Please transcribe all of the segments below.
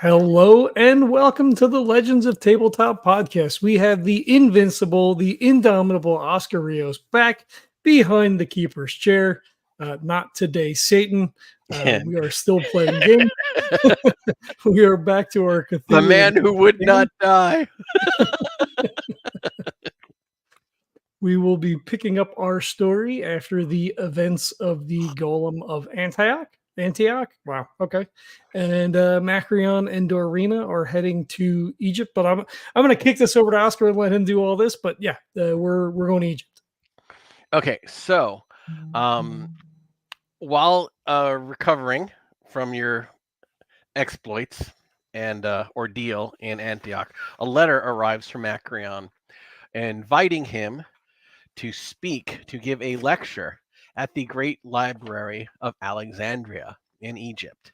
Hello and welcome to the Legends of Tabletop podcast. We have the invincible, the indomitable Oscar Rios back behind the keeper's chair. Not today, Satan. We are still playing games. We are back to our The Cthulhu. man who would not die. We will be picking up our story after the events of the Golem of Antioch. Wow. Okay. And Macrion and Doreena are heading to Egypt. But I'm going to kick this over to Oscar and let him do all this. But yeah, we're going to Egypt. Okay, so while recovering from your exploits and ordeal in Antioch, a letter arrives from Macrion inviting him to give a lecture at the Great Library of Alexandria in Egypt.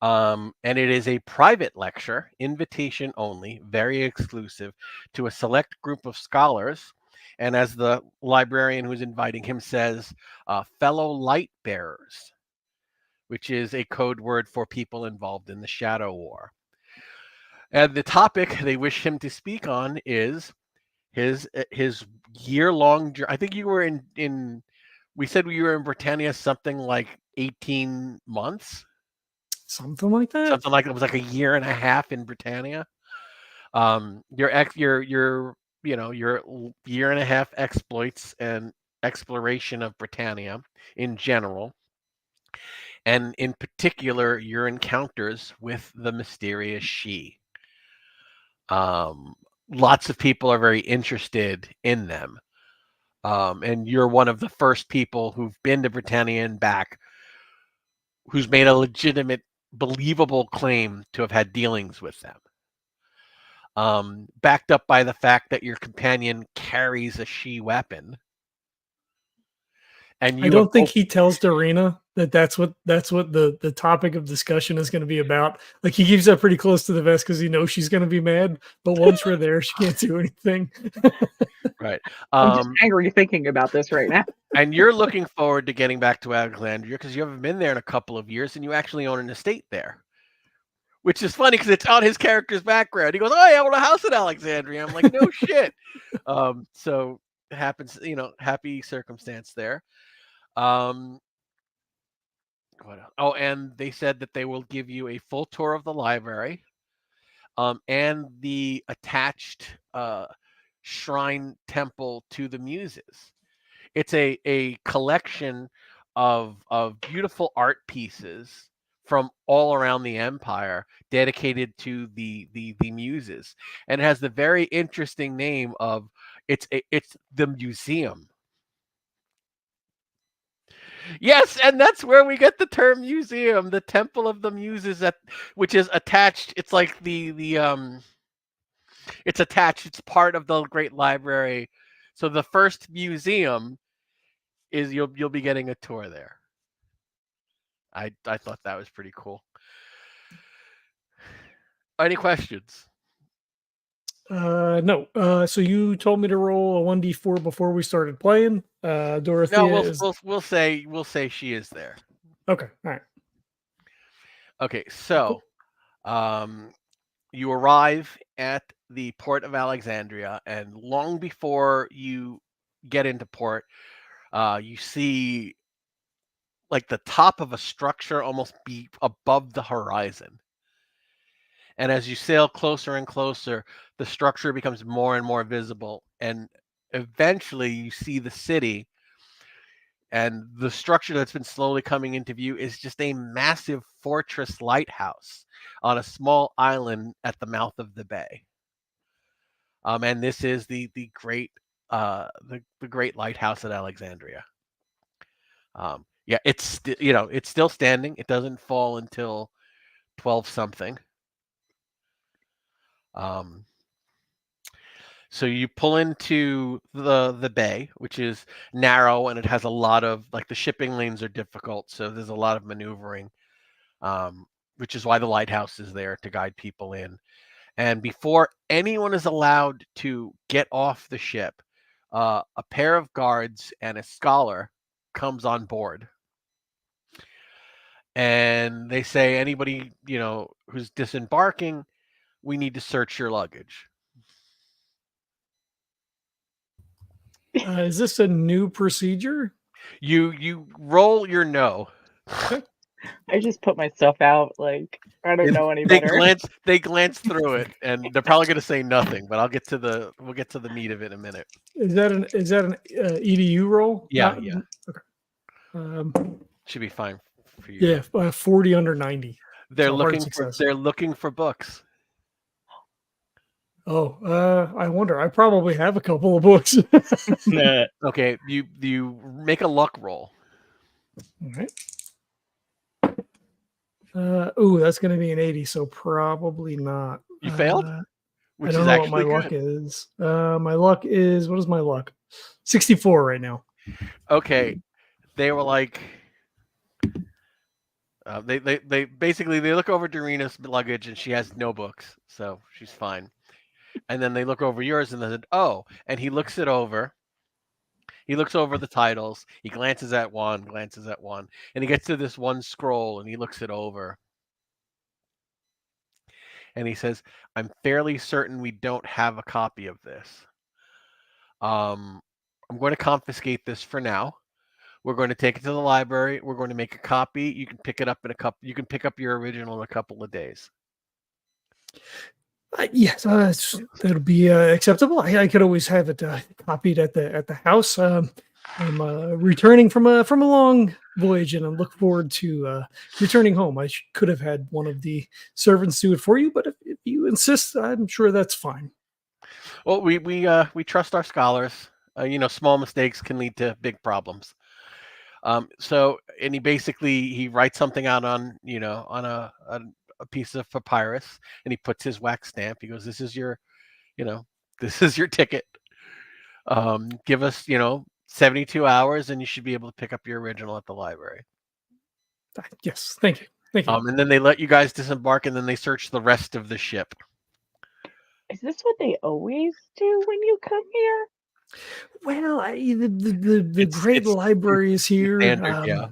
And it is a private lecture, invitation only, very exclusive to a select group of scholars. And as the librarian who's inviting him says, fellow light bearers, which is a code word for people involved in the Shadow War. And the topic they wish him to speak on is his year-long journey. I think you were in we said we were in Britannia something like 18 months. Something like that. Something like it was like a year and a half in Britannia. Your year and a half exploits and exploration of Britannia in general, and in particular your encounters with the mysterious she. Lots of people are very interested in them. And you're one of the first people who've been to Britannia and back who's made a legitimate, believable claim to have had dealings with them. Backed up by the fact that your companion carries a she weapon. And I don't think he tells Doreena that's what the topic of discussion is going to be about. Like he keeps that pretty close to the vest because he knows she's going to be mad. But once we're there, she can't do anything. Right. I'm just angry thinking about this right now. And you're looking forward to getting back to Alexandria because you haven't been there in a couple of years and you actually own an estate there. Which is funny because it's on his character's background. He goes, "Oh, I own a house in Alexandria." I'm like, "No shit." So it happens, happy circumstance there. What else? Oh, and they said that they will give you a full tour of the library, and the attached shrine temple to the Muses. It's a collection of beautiful art pieces from all around the empire dedicated to the Muses, and it has the very interesting name of it's the museum. Yes, and that's where we get the term museum, the Temple of the Muses, which is attached. It's like it's attached. It's part of the Great Library. So the first museum is you'll be getting a tour there. I thought that was pretty cool. Any questions? No. So you told me to roll a 1d4 before we started playing. Dorothea No, we'll say she is there. Okay. All right. Okay, so you arrive at the port of Alexandria, and long before you get into port, you see like the top of a structure almost be above the horizon. And as you sail closer and closer, the structure becomes more and more visible. And eventually you see the city. And the structure that's been slowly coming into view is just a massive fortress lighthouse on a small island at the mouth of the bay. And this is the great great lighthouse at Alexandria. Yeah, it's it's still standing. It doesn't fall until 12 something. So you pull into the bay, which is narrow, and it has a lot of the shipping lanes are difficult, so there's a lot of maneuvering, which is why the lighthouse is there to guide people in. And before anyone is allowed to get off the ship, a pair of guards and a scholar comes on board. and they say anybody who's disembarking, we need to search your luggage. Is this a new procedure? You roll your no. I just put my stuff out. Like, I don't know any They better. glance through it, and they're probably going to say nothing. But we'll get to the meat of it in a minute. Is that an EDU roll? Yeah, yeah. Okay. Should be fine for you. Yeah, 40 under 90. They're So looking for books. Oh, I wonder. I probably have a couple of books. Okay, you make a luck roll. All right. Ooh, that's going to be an 80, so probably not. You failed? I don't know what my luck is. My luck is, what is my luck? 64 right now. Okay, they were like, they basically they look over Doreena's luggage and she has no books, so she's fine. And then they look over yours and they said, oh, and he looks it over. He looks over the titles. He glances at one, and he gets to this one scroll and he looks it over. And he says, I'm fairly certain we don't have a copy of this. I'm going to confiscate this for now. We're going to take it to the library. We're going to make a copy. You can pick it up you can pick up your original in a couple of days. Yes, that'll be acceptable. I could always have it copied at the house. I'm returning from a long voyage, and I look forward to returning home. I could have had one of the servants do it for you, but if you insist, I'm sure that's fine. Well, we trust our scholars. Small mistakes can lead to big problems. So, and he writes something out on a piece of papyrus, and he puts his wax stamp. He goes, this is your ticket. Give us 72 hours and you should be able to pick up your original at the library. Yes, thank you. And then they let you guys disembark, and then they search the rest of the ship. Is this what they always do when you come here? Well, the great libraries here. Standard, yeah.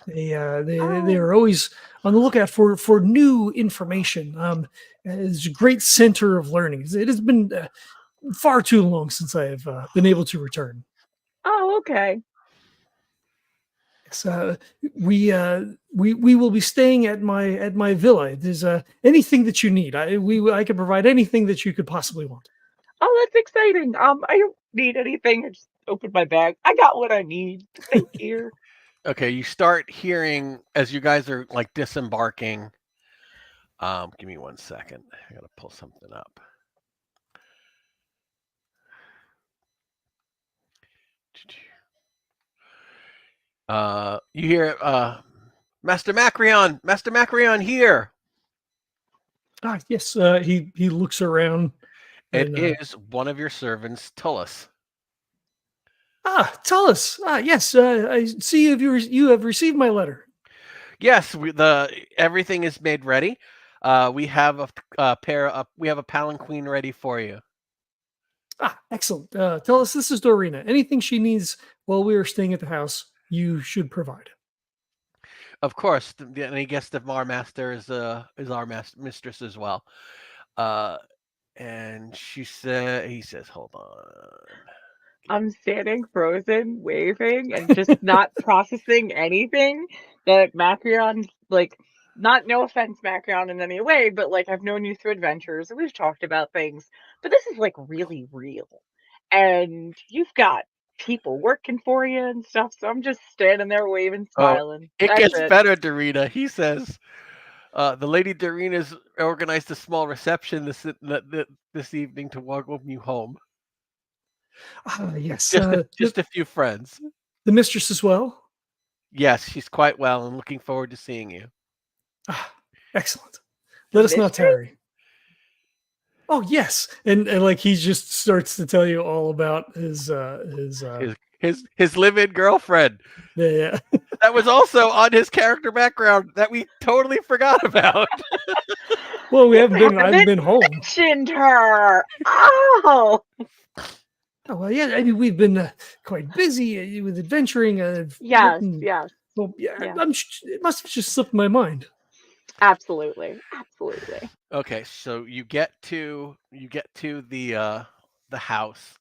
They are always on the lookout for new information. It's a great center of learning. It has been far too long since I have been able to return. Oh, okay. So we will be staying at my villa. If there's anything that you need, I can provide anything that you could possibly want. Oh, that's exciting. I don't need anything. I just opened my bag. I got what I need. Thank you. Okay, you start hearing as you guys are like disembarking. Give me 1 second. I gotta pull something up. You hear Master Macrion here. Ah, yes. He looks around. It is one of your servants, Tullus. Ah, Tullus. Ah, yes. I see you have received my letter. Yes, everything is made ready. We have we have a palanquin ready for you. Ah, excellent. Tullus, this is Doreena. Anything she needs while we are staying at the house, you should provide. Of course, and I guess the our master is our mistress as well. And he says, hold on. I'm standing frozen, waving, and just not processing anything that Macrion, like, no offense, Macrion, in any way, but, like, I've known you through adventures, and we've talked about things, but this is, like, really real. And you've got people working for you and stuff, so I'm just standing there waving, smiling. It gets better, Doreena. He says, the Lady Doreena's organized a small reception this evening to welcome you home. Yes. Just a few friends. The mistress as well? Yes, she's quite well and looking forward to seeing you. Ah, excellent. Let us not tarry. Oh, yes. And like he just starts to tell you all about his live-in girlfriend. Yeah. That was also on his character background that we totally forgot about. Well, I haven't been home. Mentioned her. Oh. Oh, well, yeah. I mean, we've been quite busy with adventuring. Yes. Well, yeah, Yeah. it must have just slipped my mind. Absolutely. Okay, so you get to the house,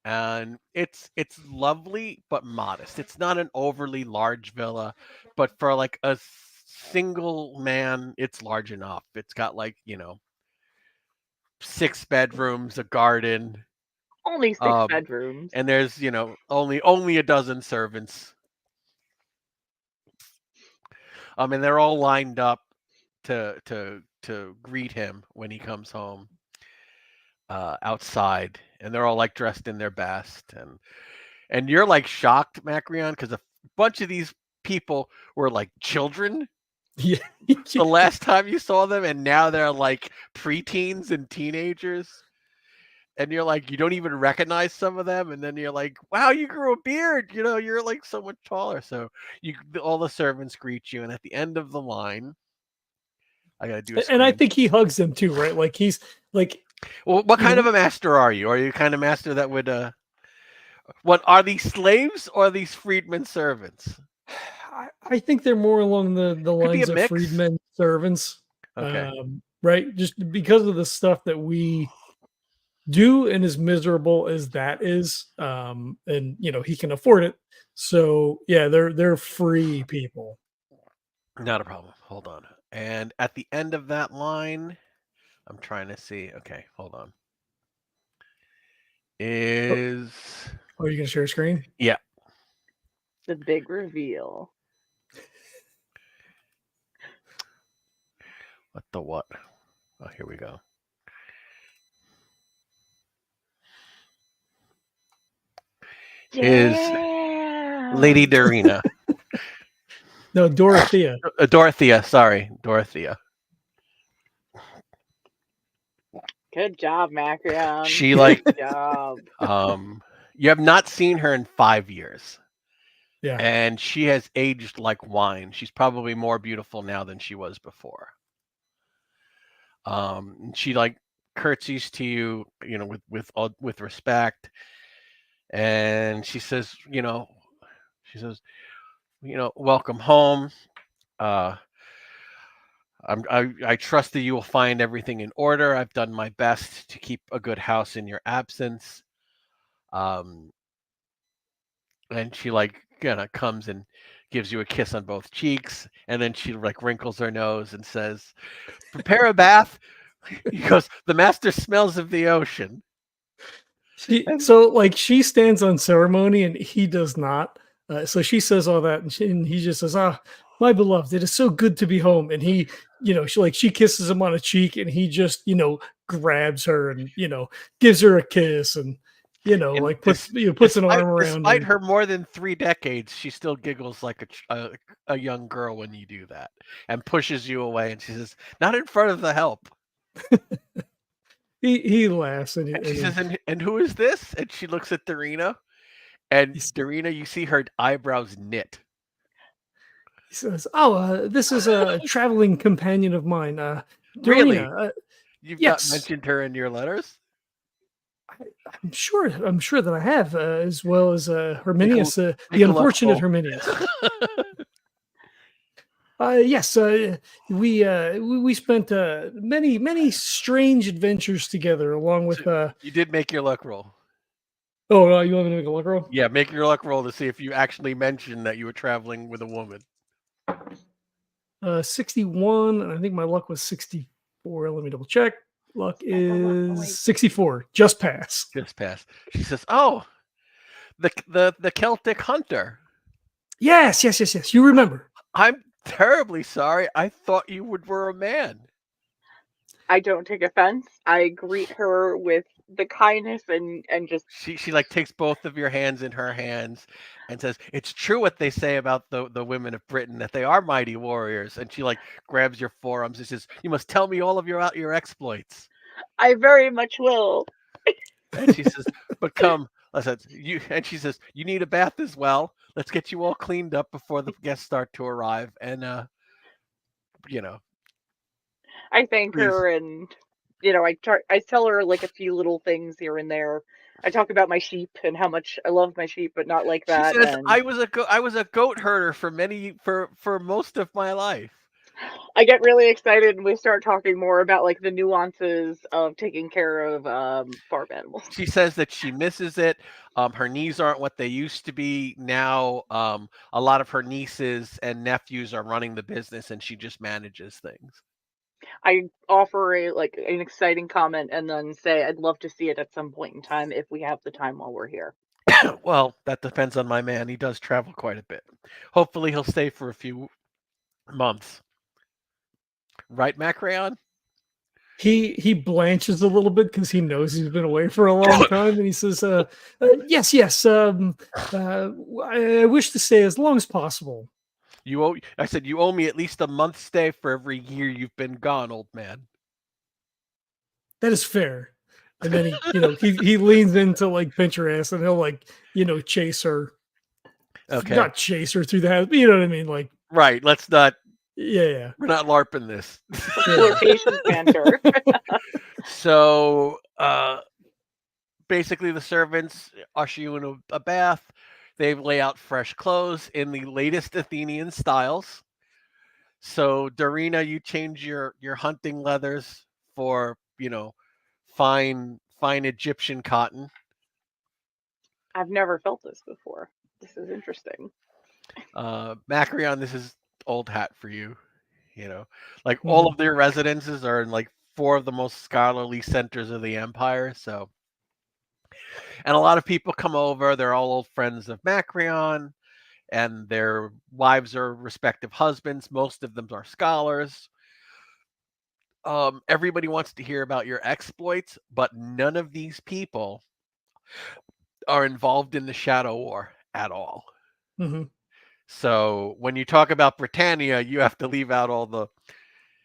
and it's lovely but modest. It's not an overly large villa, but for like a single man, it's large enough. It's got like 6 bedrooms, a garden, Only 6 bedrooms. and there's only a dozen servants. And they're all lined up to greet him when he comes home outside, and they're all like dressed in their best, and you're like shocked, Macrion, because a bunch of these people were like children Yeah. the last time you saw them, and now they're like preteens and teenagers. And you're like, you don't even recognize some of them, and then you're like, wow, you grew a beard, you're like so much taller. So all the servants greet you, and at the end of the line, I gotta do a And I screen. think he hugs them too, right? Like he's like, Well, what kind of a master are you? Are you the kind of master that would what are these slaves or are these freedmen servants? I think they're more along the Could be a lines of mix. freedmen servants. Okay. Right? Just because of the stuff that we do, and as miserable as that is, and he can afford it. So yeah, they're free people. Not a problem. Hold on. And at the end of that line, I'm trying to see. Okay, hold on. Is Are you gonna share a screen? yeah. The big reveal. What the what? Oh, here we go. Is Yeah. Lady Doreena. No, Dorothea. Dorothea, sorry. Dorothea. Good job, Macrion. She like Good job. you have not seen her in 5 years. Yeah. And she has aged like wine. She's probably more beautiful now than she was before. She like curtsies to you, with respect, and she says, welcome home. I trust that you will find everything in order. I've done my best to keep a good house in your absence. And she like comes and gives you a kiss on both cheeks, and then she like wrinkles her nose and says, "Prepare a bath." He goes, "The master smells of the ocean." So like she stands on ceremony and he does not. So she says all that, and he just says, "Ah, my beloved, it is so good to be home." And he, she kisses him on a cheek, and he just, grabs her and gives her a kiss, and And like puts an arm around despite her. her more than 3 decades, she still giggles like a young girl when you do that, and pushes you away. And she says, "Not in front of the help." He laughs and, And she says, "And who is this?" And she looks at Doreena, and Doreena, you see her eyebrows knit. he says, "Oh, this is a traveling companion of mine, Really? Doreena. You've Yes. not mentioned her in your letters? I'm sure that I have, as well as Herminius, the Take a look, unfortunate Cole. Herminius." Yes, we spent many strange adventures together, along with. You did make your luck roll. Oh, you want me to make a luck roll? Yeah, make your luck roll to see if you actually mentioned that you were traveling with a woman. 61, and I think my luck was 64. Let me double check. Luck is 64. Just pass. Just pass. She says, "Oh, the Celtic hunter." Yes. You remember. I'm terribly sorry. I thought you were a man. I don't take offense. I greet her with the kindness and just She like takes both of your hands in her hands and says, "It's true what they say about the women of Britain, that they are mighty warriors." And she like grabs your forearms and says, "You must tell me all of your exploits." I very much will. And she says, "But come," and she says, "You need a bath as well. Let's get you all cleaned up before the guests start to arrive." And I thank please. her, and I tell her like a few little things here and there. I talk about my sheep and how much I love my sheep, but not like She that. says, And "I was a goat herder for most of my life." I get really excited, and we start talking more about like the nuances of taking care of farm animals. She says that she misses it. Her knees aren't what they used to be now. A lot of her nieces and nephews are running the business, and she just manages things. I offer an exciting comment, and then say I'd love to see it at some point in time if we have the time while we're here. Well, that depends on my man. He does travel quite a bit. Hopefully, he'll stay for a few months. Right, Macrion? He blanches a little bit because he knows he's been away for a long time, and he says, "Yes, yes. I wish to stay as long as possible." I said you owe me at least a month's stay for every year you've been gone, old man. That is fair. And then he leans in to like pinch her ass, and he'll like chase her, Okay. not chase her through the house, but you know what I mean, like Right. Let's not. yeah. We're not LARPing this. Flirtation banter. So, basically, the servants usher you in a bath. They lay out fresh clothes in the latest Athenian styles. So, Doreena, you change your hunting leathers for fine Egyptian cotton. I've never felt this before. This is interesting. Macrion, this is old hat for you. Like all of their residences are in like 4 of the most scholarly centers of the empire. So, and a lot of people come over. They're all old friends of Macrion, and their wives are respective husbands. Most of them are scholars. Everybody wants to hear about your exploits, but none of these people are involved in the Shadow War at all. Mm-hmm. So when you talk about Britannia, you have to leave out all the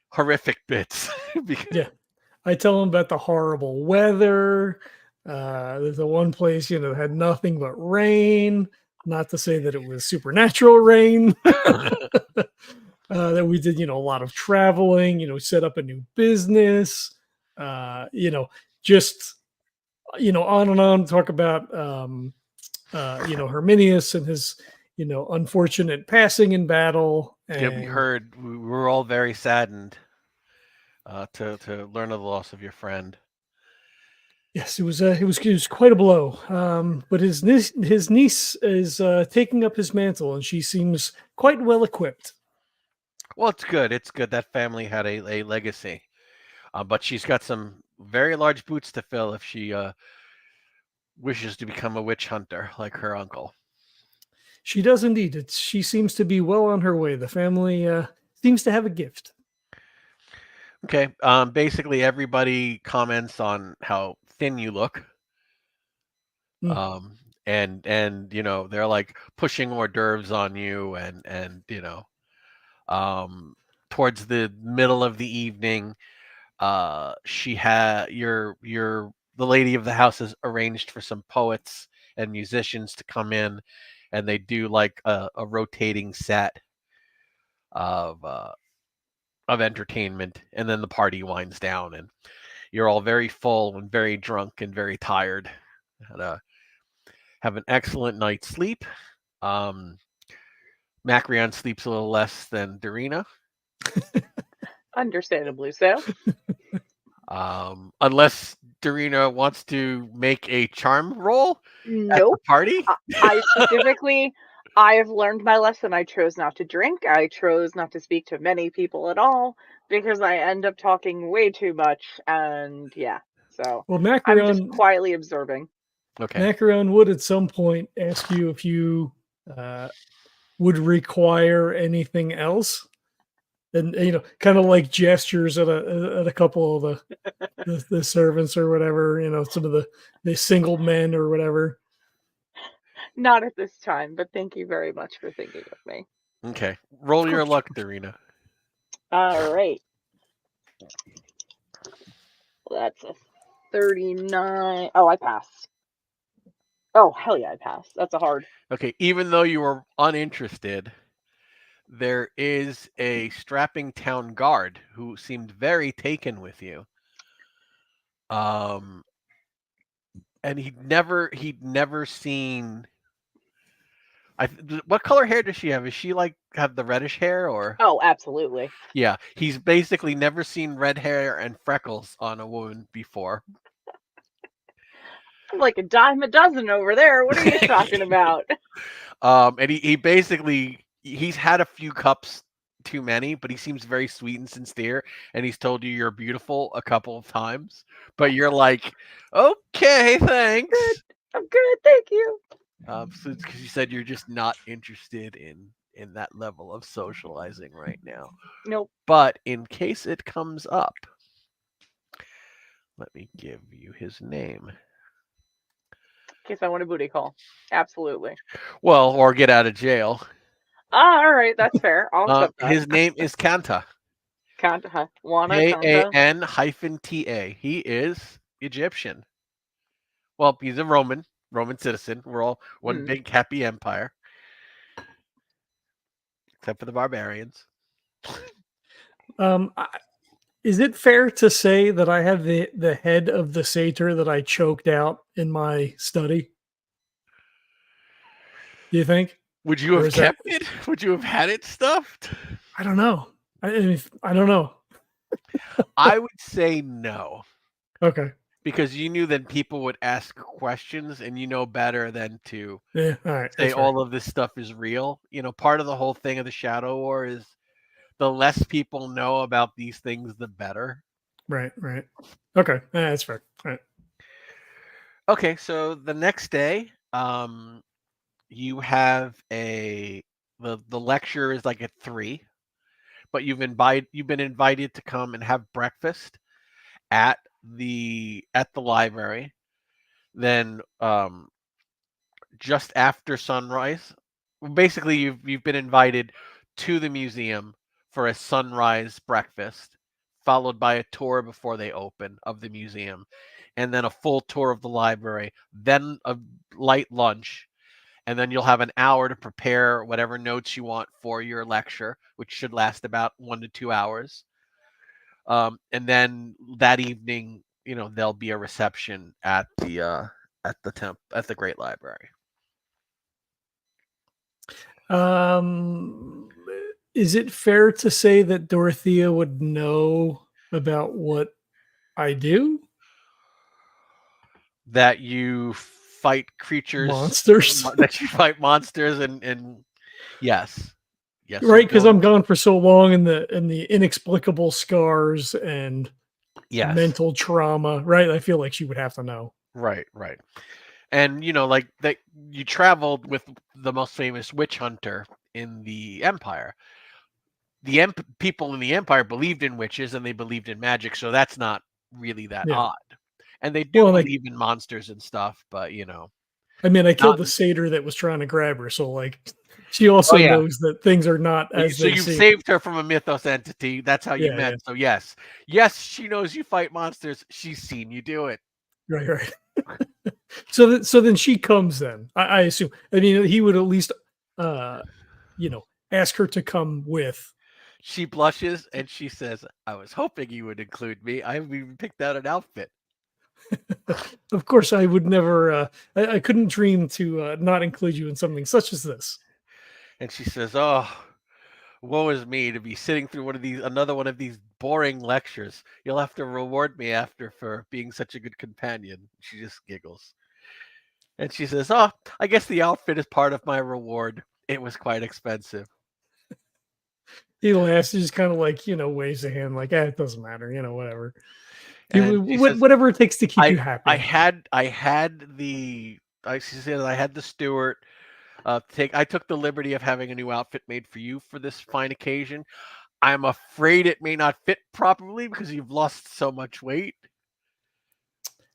horrific bits. Yeah, I tell him about the horrible weather. There's the one place had nothing but rain. Not to say that it was supernatural rain. That we did a lot of traveling. Set up a new business. Just on and on. Talk about Herminius and his unfortunate passing in battle. And Yeah, we heard. We were all very saddened to learn of the loss of your friend. yes, it was quite a blow. But his niece is taking up his mantle, and she seems quite well equipped. Well, it's good. It's good that family had a legacy, but she's got some very large boots to fill if she wishes to become a witch hunter like her uncle. She does indeed. She seems to be well on her way. The family seems to have a gift. Okay. Basically, everybody comments on how thin you look. And they're like pushing hors d'oeuvres on you, and towards the middle of the evening, she had the lady of the house has arranged for some poets and musicians to come in, and they do like a rotating set of entertainment, and then the party winds down, and you're all very full and very drunk and very tired, and have an excellent night's sleep. Macrion sleeps a little less than Doreena. Understandably so. Unless Doreena wants to make a charm roll at Nope. the party. I specifically, I have learned my lesson. I chose not to drink. I chose not to speak to many people at all because I end up talking way too much. And yeah, so Well, I'm just Macrion quietly observing. Okay. Macrion would at some point ask you if you would require anything else, and kind of like gestures at a couple of the servants or whatever, some of the single men or whatever. Not at this time, but thank you very much for thinking of me. Okay. Roll your luck, Doreena. All right. Well, that's a 39. Oh, I passed. Oh, hell yeah, I passed. That's a hard. Okay. Even though you were uninterested, there is a strapping town guard who seemed very taken with you. and he'd never seen. What color hair does she have? Is she like have the reddish hair or? Oh, absolutely. Yeah, he's basically never seen red hair and freckles on a woman before. I'm like a dime a dozen over there. What are you talking about? And he basically he's had a few cups too many, but he seems very sweet and sincere, and he's told you you're beautiful a couple of times, but you're like, okay, thanks. I'm good, thank you. So it's because you said you're just not interested in that level of socializing right now. Nope. But in case it comes up, let me give you his name. In case I want a booty call. Absolutely. Well, or get out of jail. All right, that's fair. I'll accept that. His name is Kanta. Kanta. K-A-N-T-A. He is Egyptian. Well, he's a Roman citizen. We're all one big happy empire. Except for the barbarians. Is it fair to say that I have the head of the satyr that I choked out in my study? Do you think? Would you have kept it? Would you have had it stuffed? I don't know. I don't know. I would say no. Okay. Because you knew that people would ask questions, and you know better than to all right, say all of this stuff is real. You know, part of the whole thing of the Shadow War is the less people know about these things, the better. Right. Okay, that's fair. All right. Okay, so the next day, you have the lecture is like at 3, but you've been invited to come and have breakfast at the library. Then just after sunrise, basically you've been invited to the museum for a sunrise breakfast, followed by a tour before they open of the museum, and then a full tour of the library, then a light lunch, and then you'll have an hour to prepare whatever notes you want for your lecture, which should last about 1 to 2 hours. And then that evening, there'll be a reception at the Great Library. Is it fair to say that Dorothea would know about what I do? That you fight creatures, monsters. That you fight monsters, and yes, right, because I'm gone for so long, and the inexplicable scars and mental trauma. Right, I feel like she would have to know. Right. And like that, you traveled with the most famous witch hunter in the Empire. The people in the Empire believed in witches and they believed in magic, so that's not really that odd. And they do believe in monsters and stuff, but I mean, I killed the satyr that was trying to grab her, so like she also knows that things are not as they seem. So you've saved her from a mythos entity. That's how you met. So yes, she knows you fight monsters. She's seen you do it. Right. So then she comes. Then I assume. I mean, he would at least, ask her to come with. She blushes and she says, "I was hoping you would include me. I haven't even picked out an outfit." Of course, I would never. I couldn't dream to not include you in something such as this. And she says, "Oh, woe is me to be sitting through another one of these boring lectures. You'll have to reward me after for being such a good companion." She just giggles. And she says, "Oh, I guess the outfit is part of my reward. It was quite expensive." He laughs. He just kind of like, waves a hand like, it doesn't matter, whatever. Says, whatever it takes to keep you happy. She said, I had the steward I took the liberty of having a new outfit made for you for this fine occasion. I'm afraid it may not fit properly because you've lost so much weight.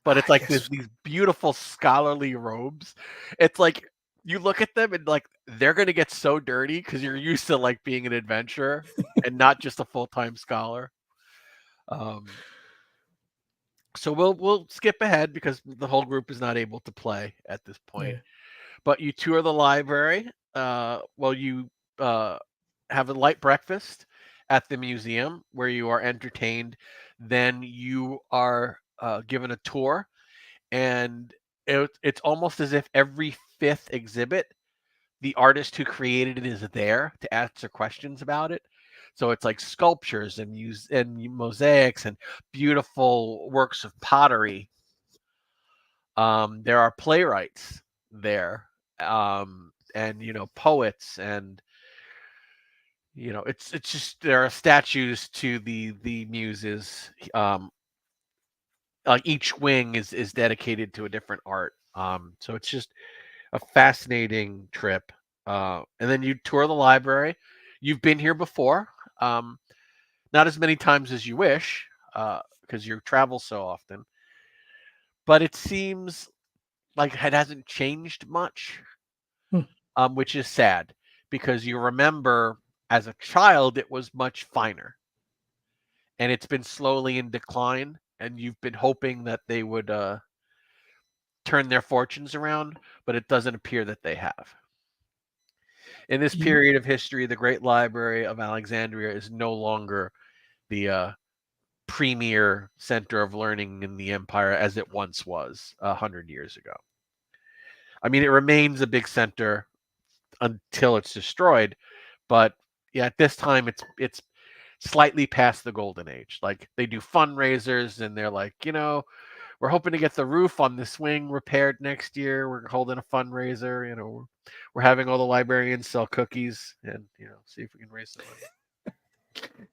But it's like these beautiful scholarly robes. It's like you look at them and like they're gonna get so dirty because you're used to like being an adventurer and not just a full-time scholar. So we'll skip ahead because the whole group is not able to play at this point. But you tour the library. You have a light breakfast at the museum where you are entertained. Then you are given a tour, and it's almost as if every fifth exhibit, the artist who created it is there to answer questions about it. So it's like sculptures and mosaics and beautiful works of pottery. There are playwrights there, and poets, and it's just there are statues to the muses. Like each wing is dedicated to a different art. So it's just a fascinating trip. And then you tour the library. You've been here before, not as many times as you wish, because you travel so often. But it seems like it hasn't changed much, which is sad, because you remember as a child it was much finer, and it's been slowly in decline. And you've been hoping that they would turn their fortunes around, but it doesn't appear that they have. In this period of history, the Great Library of Alexandria is no longer the premier center of learning in the empire as it once was 100 years ago. I mean, it remains a big center until it's destroyed, but yeah, at this time it's slightly past the golden age. Like, they do fundraisers, and they're like, we're hoping to get the roof on this wing repaired next year. We're holding a fundraiser. We're having all the librarians sell cookies and see if we can raise some money.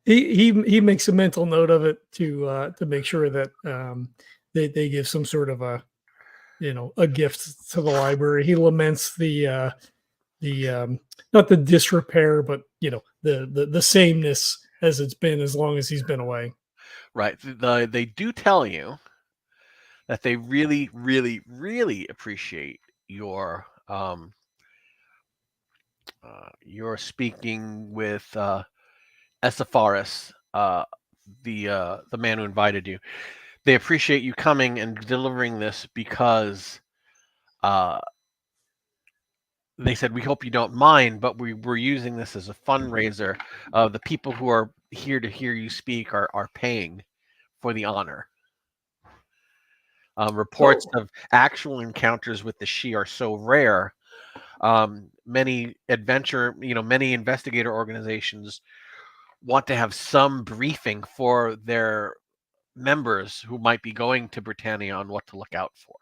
He makes a mental note of it to make sure that they give some sort of a gift to the library. He laments the not the disrepair, but the sameness as it's been as long as he's been away. Right. They do tell you that they really, really, really appreciate your speaking with Esopharis, the man who invited you. They appreciate you coming and delivering this because they said, we hope you don't mind, but we're using this as a fundraiser. The people who are here to hear you speak are paying for the honor. Reports of actual encounters with the Shi are so rare. Many investigator organizations want to have some briefing for their members who might be going to Britannia on what to look out for.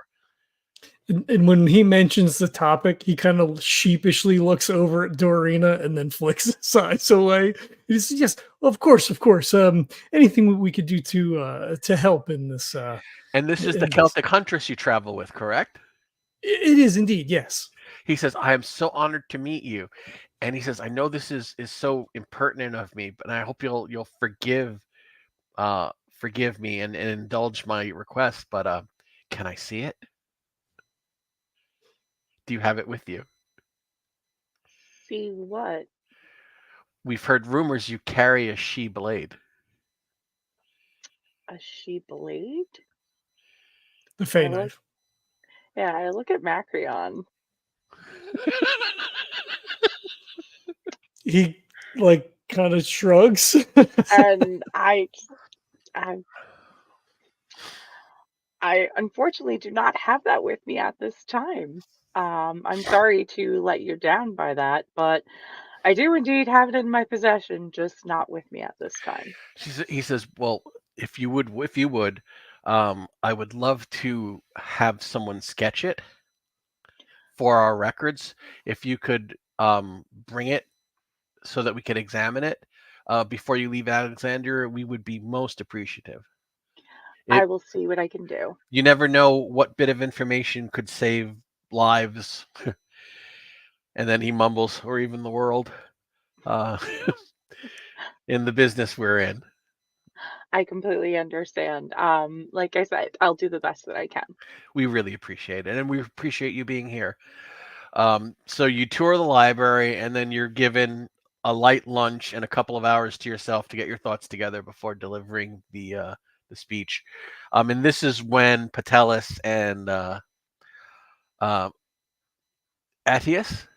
And when he mentions the topic, he kind of sheepishly looks over at Doreena and then flicks his eyes away. He says, yes, of course. Anything we could do to help in this. And this is the Celtic huntress you travel with, correct? It is indeed, yes. He says, I am so honored to meet you. And he says, I know this is so impertinent of me, but I hope you'll forgive me and indulge my request. But can I see it? Do you have it with you? See what? We've heard rumors you carry a Shi blade. A Shi blade? The Fey knife. Yeah, I look at Macrion. He kind of shrugs. And I unfortunately do not have that with me at this time. I'm sorry to let you down by that, but I do indeed have it in my possession, just not with me at this time. He says, well, if you would, I would love to have someone sketch it for our records. If you could bring it so that we could examine it before you leave Alexandria, we would be most appreciative. I will see what I can do. You never know what bit of information could save lives. And then he mumbles, or even the world, in the business we're in. I completely understand. Like I said, I'll do the best that I can. We really appreciate it, and we appreciate you being here. So you tour the library, and then you're given a light lunch and a couple of hours to yourself to get your thoughts together before delivering the speech. And this is when Petelius and Additus,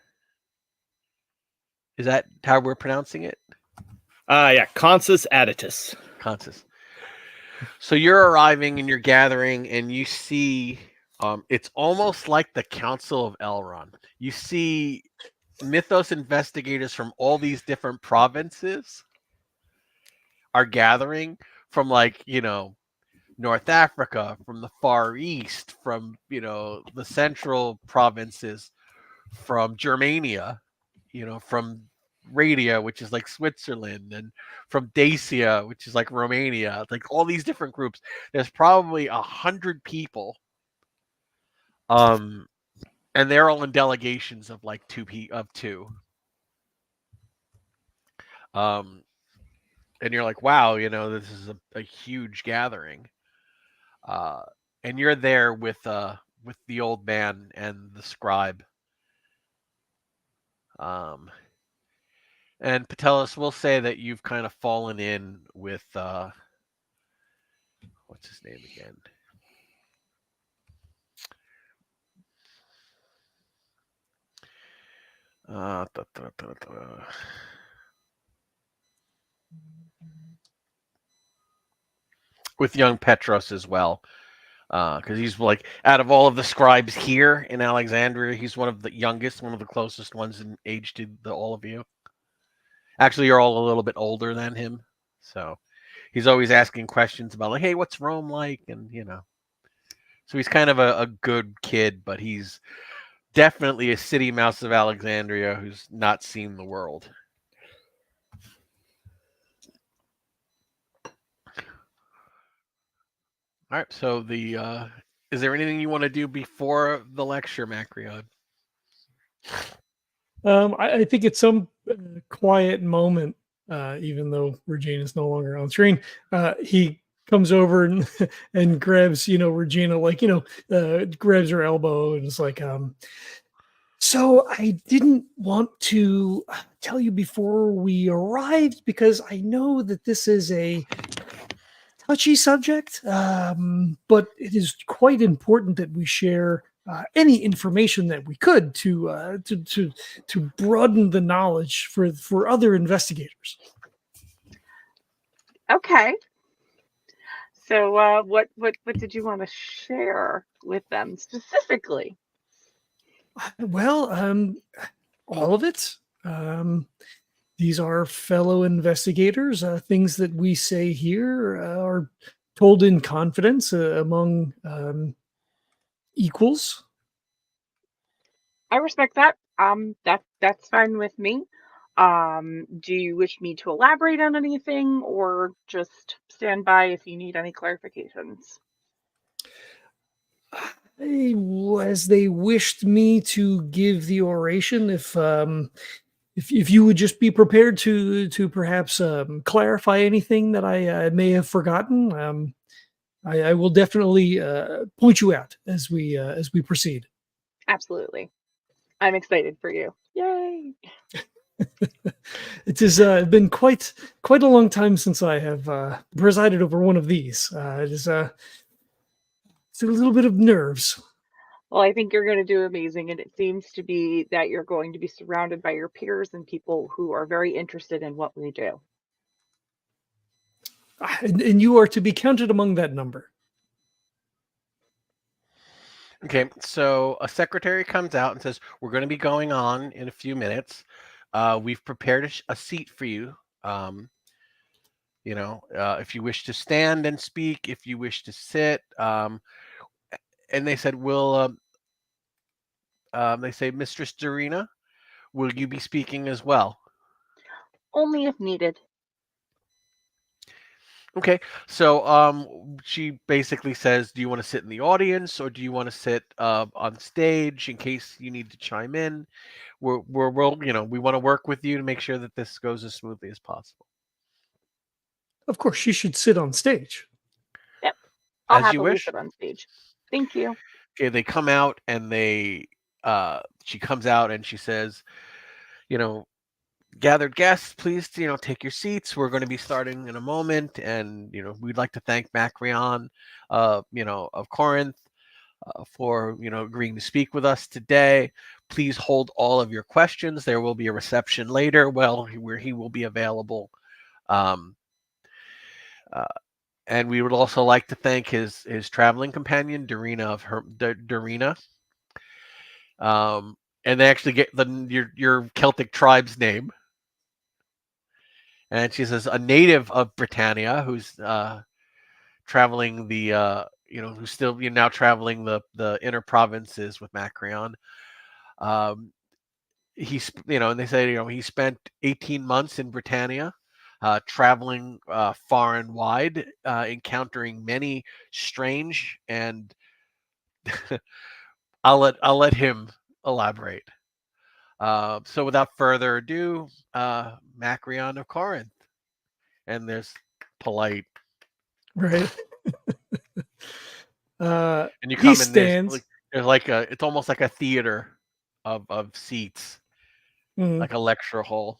is that how we're pronouncing it? Yeah, Consus Additus. Consus. So you're arriving and you're gathering, and you see It's almost like the Council of Elrond. You see mythos investigators from all these different provinces are gathering from, like, North Africa, from the Far East, from, the central provinces, from Germania, from Radia, which is like Switzerland, and from Dacia, which is like Romania, like all these different groups. There's probably 100 people. And they're all in delegations of like two. And you're like, wow, this is a huge gathering. And you're there with the old man and the scribe. And Petelius will say that you've kind of fallen in with what's his name again? With young Petros as well. Because he's like, out of all of the scribes here in Alexandria, he's one of the youngest, one of the closest ones in age to all of you. Actually, you're all a little bit older than him, so he's always asking questions about, like, hey, what's Rome like? And so he's kind of a good kid, but he's definitely a city mouse of Alexandria who's not seen the world. All right, so is there anything you want to do before the lecture, Macrion? I think at some quiet moment, even though Regina is no longer on screen, he comes over and grabs, Regina, like, grabs her elbow and is like, so I didn't want to tell you before we arrived because I know that this is a touchy subject, but it is quite important that we share any information that we could to broaden the knowledge for other investigators. Okay. So what did you want to share with them specifically? Well, all of it. These are fellow investigators. Things that we say here are told in confidence among equals. I respect that. That's fine with me. Do you wish me to elaborate on anything, or just stand by if you need any clarifications? As they wished me to give the oration, if you would just be prepared to perhaps clarify anything that I may have forgotten, I will definitely point you out as we proceed. Absolutely. I'm excited for you. Yay! It has been quite a long time since I have presided over one of these. It's a little bit of nerves. Well, I think you're going to do amazing, and it seems to be that you're going to be surrounded by your peers and people who are very interested in what we do. And you are to be counted among that number. Okay, so a secretary comes out and says, we're going to be going on in a few minutes. We've prepared a seat for you. If you wish to stand and speak, if you wish to sit. And they said, they say, Mistress Doreena, will you be speaking as well? Only if needed. Okay, so she basically says, do you want to sit in the audience or do you want to sit on stage in case you need to chime in? We want to work with you to make sure that this goes as smoothly as possible. Of course, she should sit on stage. Yep, I'll As you happily wish. sit on stage. Thank you. Okay, they come out and she comes out and she says, gathered guests, please, take your seats. We're going to be starting in a moment. And, we'd like to thank Macrion, of Corinth, for, agreeing to speak with us today. Please hold all of your questions. There will be a reception later, where he will be available. And we would also like to thank his traveling companion, Doreena of Doreena. And they actually get your Celtic tribe's name. And she says a native of Britannia who's traveling the who's still now traveling the inner provinces with Macrion. And they say he spent 18 months in Britannia, traveling far and wide, encountering many strange and I'll let him elaborate. So without further ado, Macrion of Corinth, and there's polite, Right. and you He come in. stands. There's like it's almost like a theater of seats, Mhm. like a lecture hall.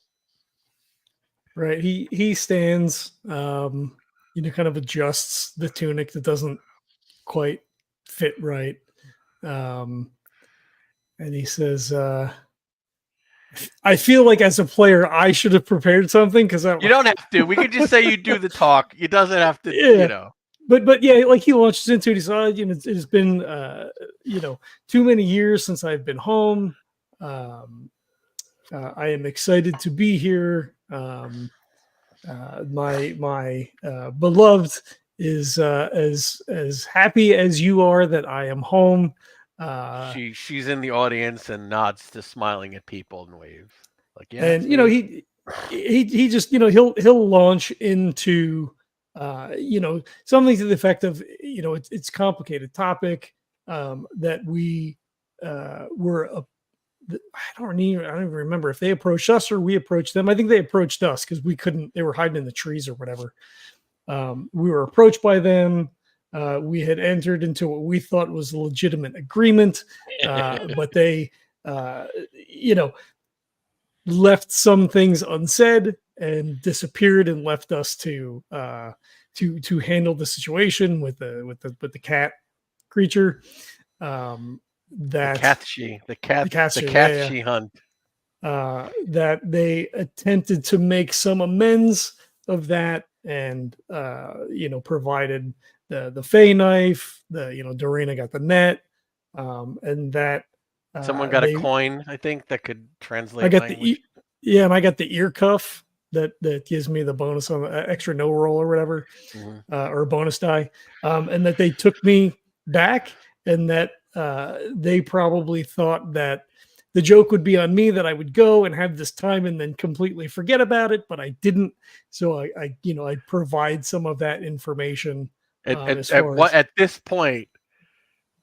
Right. He stands. Kind of adjusts the tunic that doesn't quite fit right. And he says, I feel like as a player, I should have prepared something because You don't have to. We could just say you do the talk. It doesn't have to, Yeah. But yeah, like he launches into it. He said, it has been, too many years since I've been home. I am excited to be here. My beloved is as happy as you are that I am home. She's in the audience and nods to smiling at people and waves. Like, yeah. And he just he'll launch into something to the effect of it's complicated topic that we were I don't even remember if they approached us or we approached them. I think they approached us because they were hiding in the trees or whatever. We were approached by them. We had entered into what we thought was a legitimate agreement, but they left some things unsaid and disappeared and left us to handle the situation with the cat creature. The cat she hunt. That they attempted to make some amends of that and provided the Fey knife, Doreena got the net, and that someone got a coin, I think, that could translate. I got language. and I got the ear cuff that gives me the bonus on the extra no roll or whatever, or a bonus die, and that they took me back, and that they probably thought that the joke would be on me, that I would go and have this time and then completely forget about it, but I didn't. So I provide some of that information. At this point,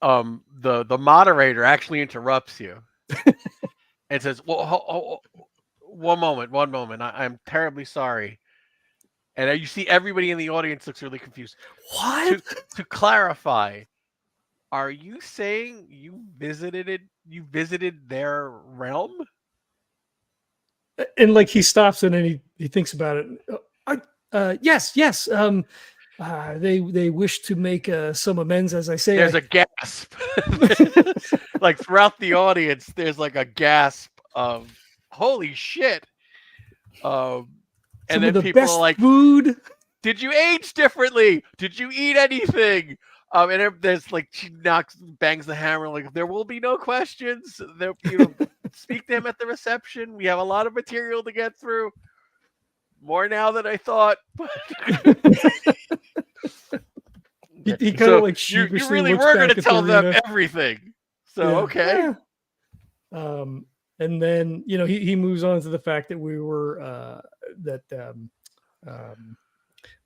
the moderator actually interrupts you and says, "Well, one moment. I'm terribly sorry." And you see everybody in the audience looks really confused. What? To clarify, are you saying you visited their realm? And like he stops and then he thinks about it. Yes. They wish to make some amends, as I say. There's a gasp. Like throughout the audience, there's like a gasp of "Holy shit!" And then people are like, "Food? Did you age differently? Did you eat anything?" And there's like she bangs the hammer like, "There will be no questions. Speak to him at the reception. We have a lot of material to get through. More now than I thought." He kind of like sheepishly you really looks were back going to at tell them Doreena. everything. So Yeah. okay. Yeah. And then he moves on to the fact that we were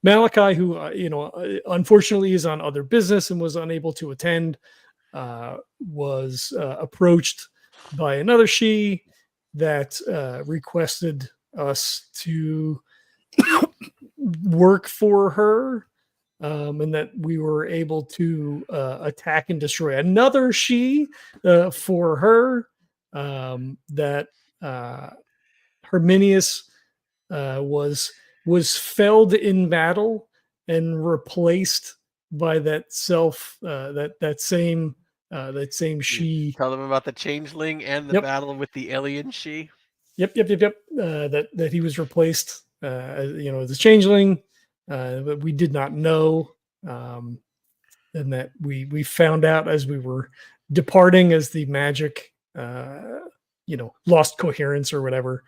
Malachi, who unfortunately is on other business and was unable to attend, was approached by another she that requested us to work for her, and that we were able to attack and destroy another she for her. That Herminius was felled in battle and replaced by that same she. Tell them about the changeling and the battle with the alien she. Yep. That he was replaced, as a changeling, that we did not know, and that we found out as we were departing, as the magic, lost coherence or whatever.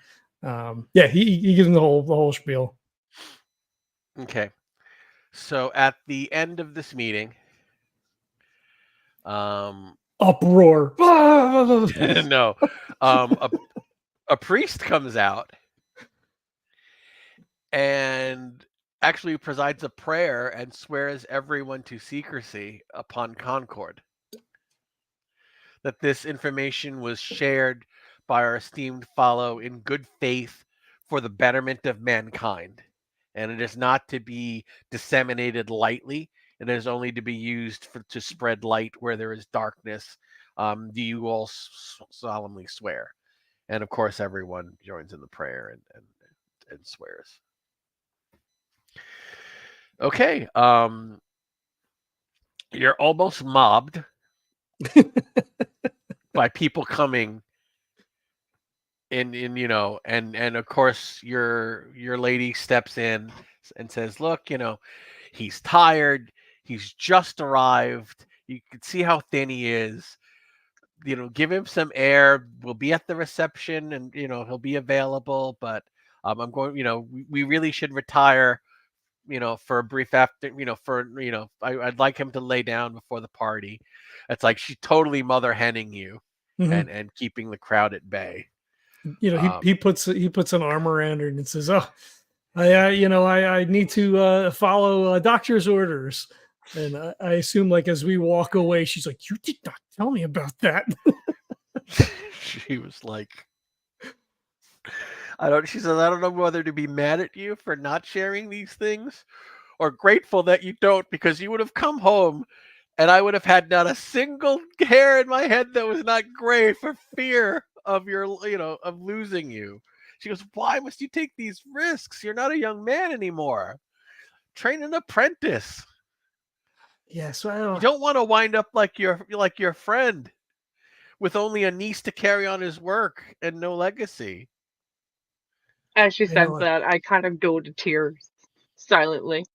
He gives him the whole spiel. Okay. So at the end of this meeting, Uproar. no, a priest comes out and actually presides a prayer and swears everyone to secrecy upon concord. That this information was shared by our esteemed follow in good faith for the betterment of mankind. And it is not to be disseminated lightly. It is only to be used to spread light where there is darkness. Do you all solemnly swear? And of course, everyone joins in the prayer and swears. Okay. You're almost mobbed by people coming in, and of course your lady steps in and says, look, he's tired. He's just arrived. You can see how thin he is. Give him some air. We'll be at the reception and, he'll be available, but I'm going, we really should retire, for a brief after, I'd like him to lay down before the party. It's like she's totally mother henning you and keeping the crowd at bay. He puts an arm around her and says, "Oh, I need to follow doctor's orders." And I assume, like, as we walk away, she's like, "You did not tell me about that." She was like, she says, I don't know whether to be mad at you for not sharing these things or grateful that you don't, because you would have come home and I would have had not a single hair in my head that was not gray for fear of of losing you. She goes, why must you take these risks? You're not a young man anymore. Train an apprentice. Yes, well, you don't want to wind up like your friend with only a niece to carry on his work and no legacy. As she says that, I kind of go to tears silently.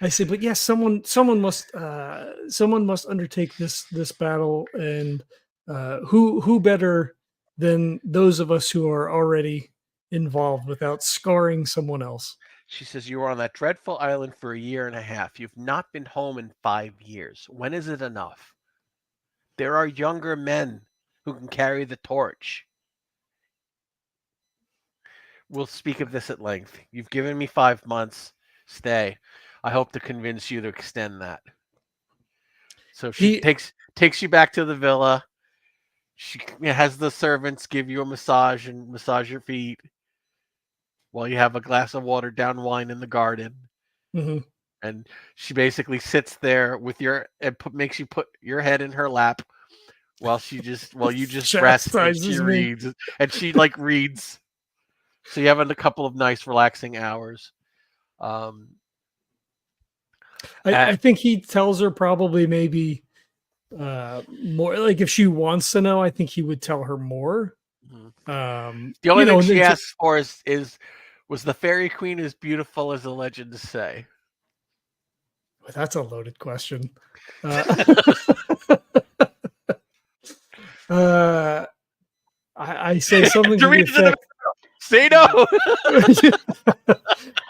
I say, but yes, someone must undertake this battle, and who better than those of us who are already involved without scarring someone else? She says, you were on that dreadful island for 1.5 years. You've not been home in 5 years. When is it enough? There are younger men who can carry the torch. We'll speak of this at length. You've given me 5 months. Stay. I hope to convince you to extend that. So she takes you back to the villa. She has the servants give you a massage and massage your feet while you have a glass of watered down wine in the garden. Mm-hmm. And she basically sits there with makes you put your head in her lap while you just rest and she reads. And she reads. So you have a couple of nice relaxing hours. I think he tells her probably maybe more, like, if she wants to know, I think he would tell her more. The only thing she asks for is was the fairy queen as beautiful as the legends say? Well, that's a loaded question. I say something to the effect, say no.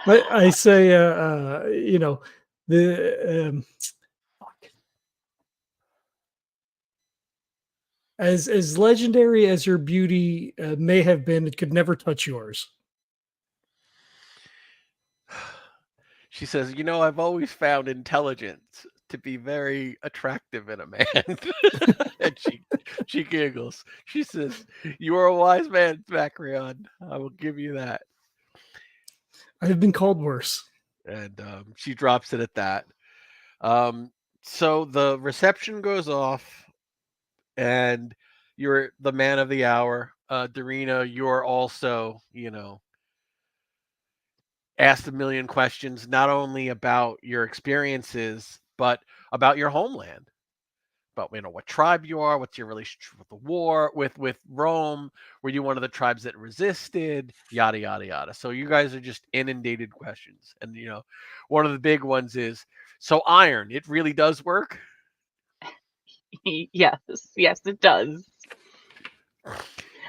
I say, as legendary as your beauty may have been, it could never touch yours. She says, I've always found intelligence to be very attractive in a man. And she giggles. She says, you are a wise man, Macrion. I will give you that. I have been called worse. And she drops it at that. So the reception goes off, and you're the man of the hour. Doreena, you're also, asked a million questions, not only about your experiences, but about your homeland, about what tribe you are, what's your relationship with the war, with Rome, were you one of the tribes that resisted, yada yada yada. So you guys are just inundated questions, and one of the big ones is, so iron, it really does work? Yes, it does.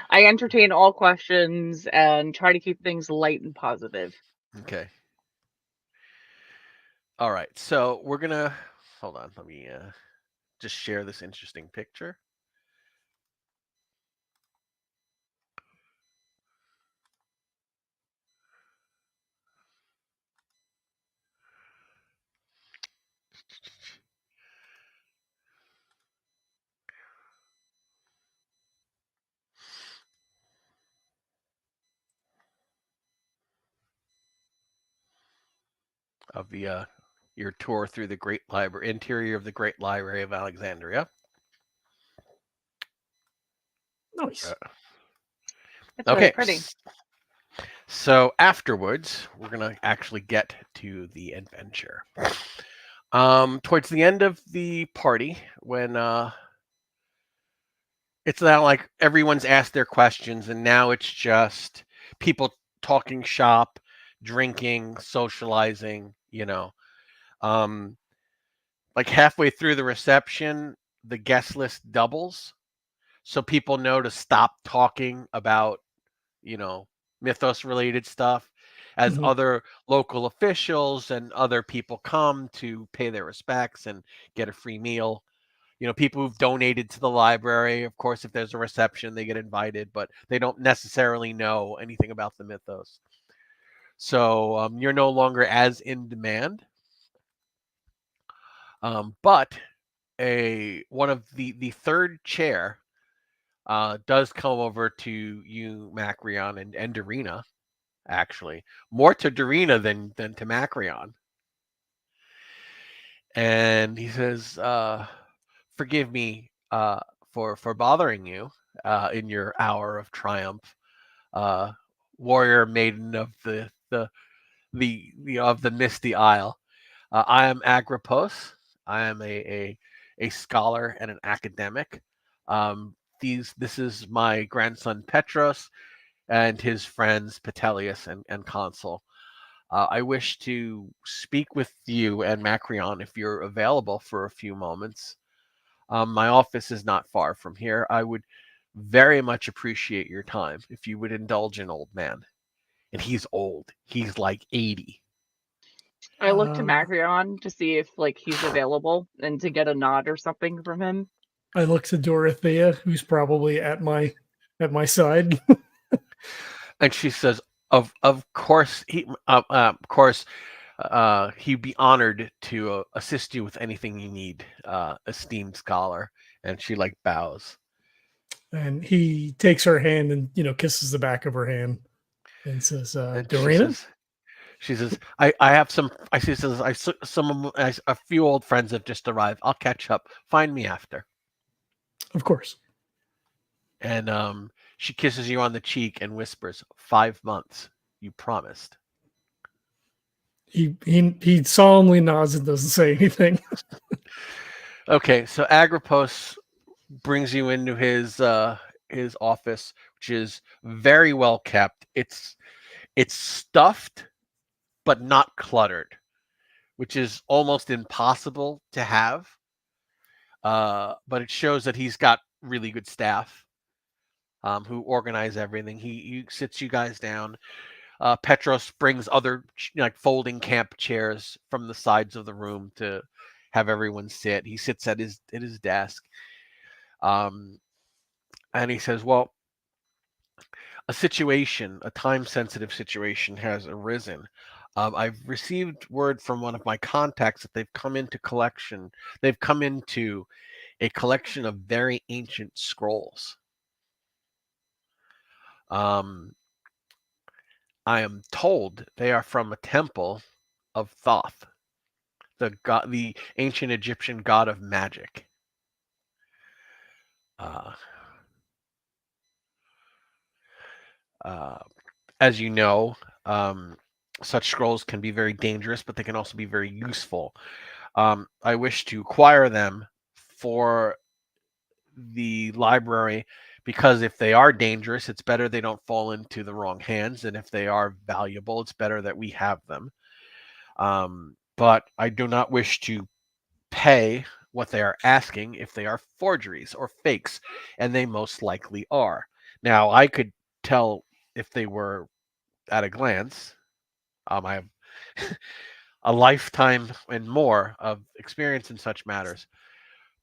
I entertain all questions and try to keep things light and positive. Okay. All right, so we're gonna hold on. Let me just share this interesting picture. Of the your tour through the Great Library, interior of the Great Library of Alexandria. Nice. It's really Okay. pretty. So afterwards, we're gonna actually get to the adventure. Towards the end of the party, when it's now like everyone's asked their questions, and now it's just people talking shop, drinking, socializing. Like halfway through the reception, the guest list doubles, so people know to stop talking about mythos related stuff, as Mhm. other local officials and other people come to pay their respects and get a free meal. People who've donated to the library, of course, if there's a reception, they get invited, but they don't necessarily know anything about the mythos. So you're no longer as in demand. But one of the third chair does come over to you, Macrion, and Doreena. Actually, more to Doreena than to Macrion. And he says, "Forgive me for bothering you in your hour of triumph, warrior maiden of the Misty Isle. I am Agrippos. I am a scholar and an academic. This is my grandson Petros and his friends Petelius and Consul. I wish to speak with you and Macrion if you're available for a few moments. My office is not far from here. I would very much appreciate your time if you would indulge an old man." And he's old. He's like 80. I look to Uh, Macrion to see if he's available and to get a nod or something from him. I look to Dorothea, who's probably at my side. And she says, "Of course, he'd be honored to assist you with anything you need, esteemed scholar." And she bows. And he takes her hand and kisses the back of her hand and says, And "Doreena." she says, I have some. She says, a few old friends have just arrived. I'll catch up. Find me after. Of course. And she kisses you on the cheek and whispers, 5 months. You promised. He solemnly nods and doesn't say anything. Okay, so Agrippos brings you into his office, which is very well kept. It's stuffed, but not cluttered, which is almost impossible to have. But it shows that he's got really good staff who organize everything. He sits you guys down. Petros brings other folding camp chairs from the sides of the room to have everyone sit. He sits at his desk, and he says, "Well, a time-sensitive situation has arisen. I've received word from one of my contacts that they've come into a collection of very ancient scrolls. I am told they are from a temple of Thoth, the ancient Egyptian god of magic. As you know, such scrolls can be very dangerous, but they can also be very useful. I wish to acquire them for the library, because if they are dangerous, it's better they don't fall into the wrong hands, and if they are valuable, it's better that we have them. But I do not wish to pay what they are asking if they are forgeries or fakes, and they most likely are. Now, I could tell if they were at a glance. I have a lifetime and more of experience in such matters,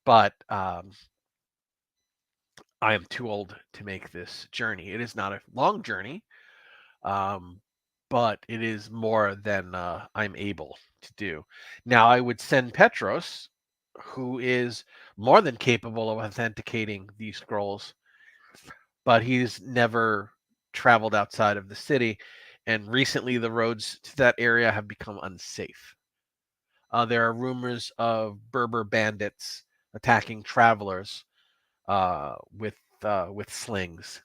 but I am too old to make this journey. It is not a long journey, but it is more than I'm able to do. Now, I would send Petros, who is more than capable of authenticating these scrolls, but he's never traveled outside of the city, and recently the roads to that area have become unsafe. There are rumors of Berber bandits attacking travelers with slings.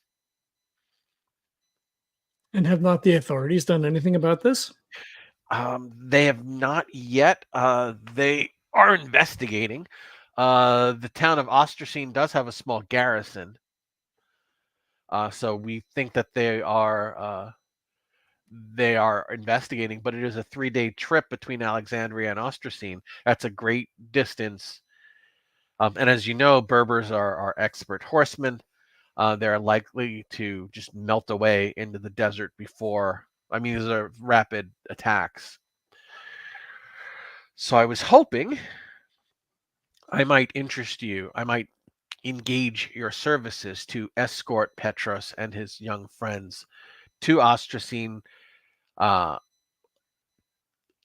And have not the authorities done anything about this? They have not yet. They are investigating. The town of Ostracine does have a small garrison, so we think that they are investigating. But it is a 3-day trip between Alexandria and Ostracine. That's a great distance. And as you know, Berbers are expert horsemen. They're likely to just melt away into the desert before. I mean, these are rapid attacks. So I was hoping I might interest you. I might engage your services to escort Petros and his young friends to Ostracine, uh,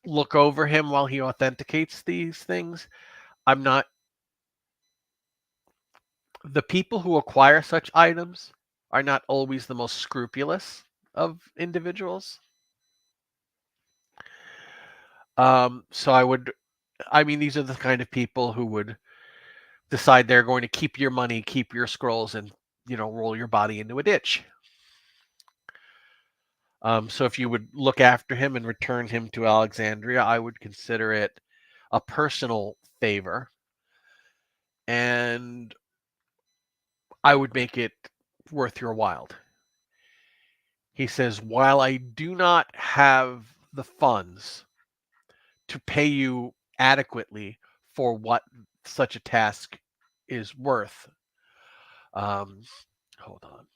look over him while he authenticates these things. I'm not. The people who acquire such items are not always the most scrupulous of individuals. So I mean, these are the kind of people who would decide they're going to keep your money, keep your scrolls, and roll your body into a ditch. So if you would look after him and return him to Alexandria, I would consider it a personal favor, and I would make it worth your while. He says, while I do not have the funds to pay you adequately for what such a task is worth, hold on.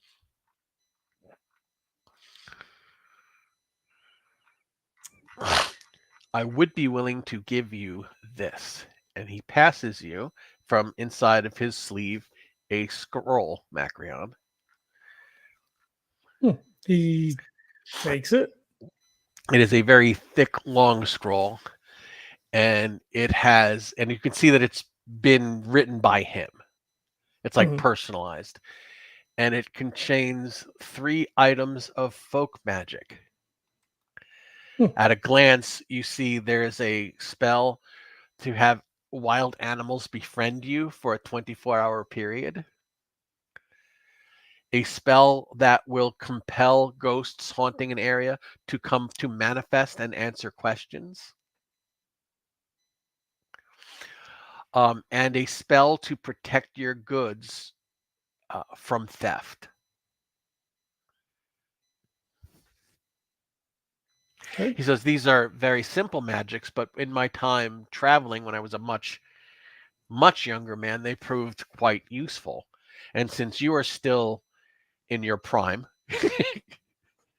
I would be willing to give you this. And he passes you from inside of his sleeve a scroll, Macrion. He takes it. It is a very thick, long scroll. And you can see that it's been written by him. It's like personalized. And it contains 3 items of folk magic. At a glance, you see there's a spell to have wild animals befriend you for a 24-hour period. A spell that will compel ghosts haunting an area to come to manifest and answer questions. And a spell to protect your goods from theft. Okay. He says these are very simple magics, but in my time traveling when I was a much, much younger man, they proved quite useful. And since you are still in your prime,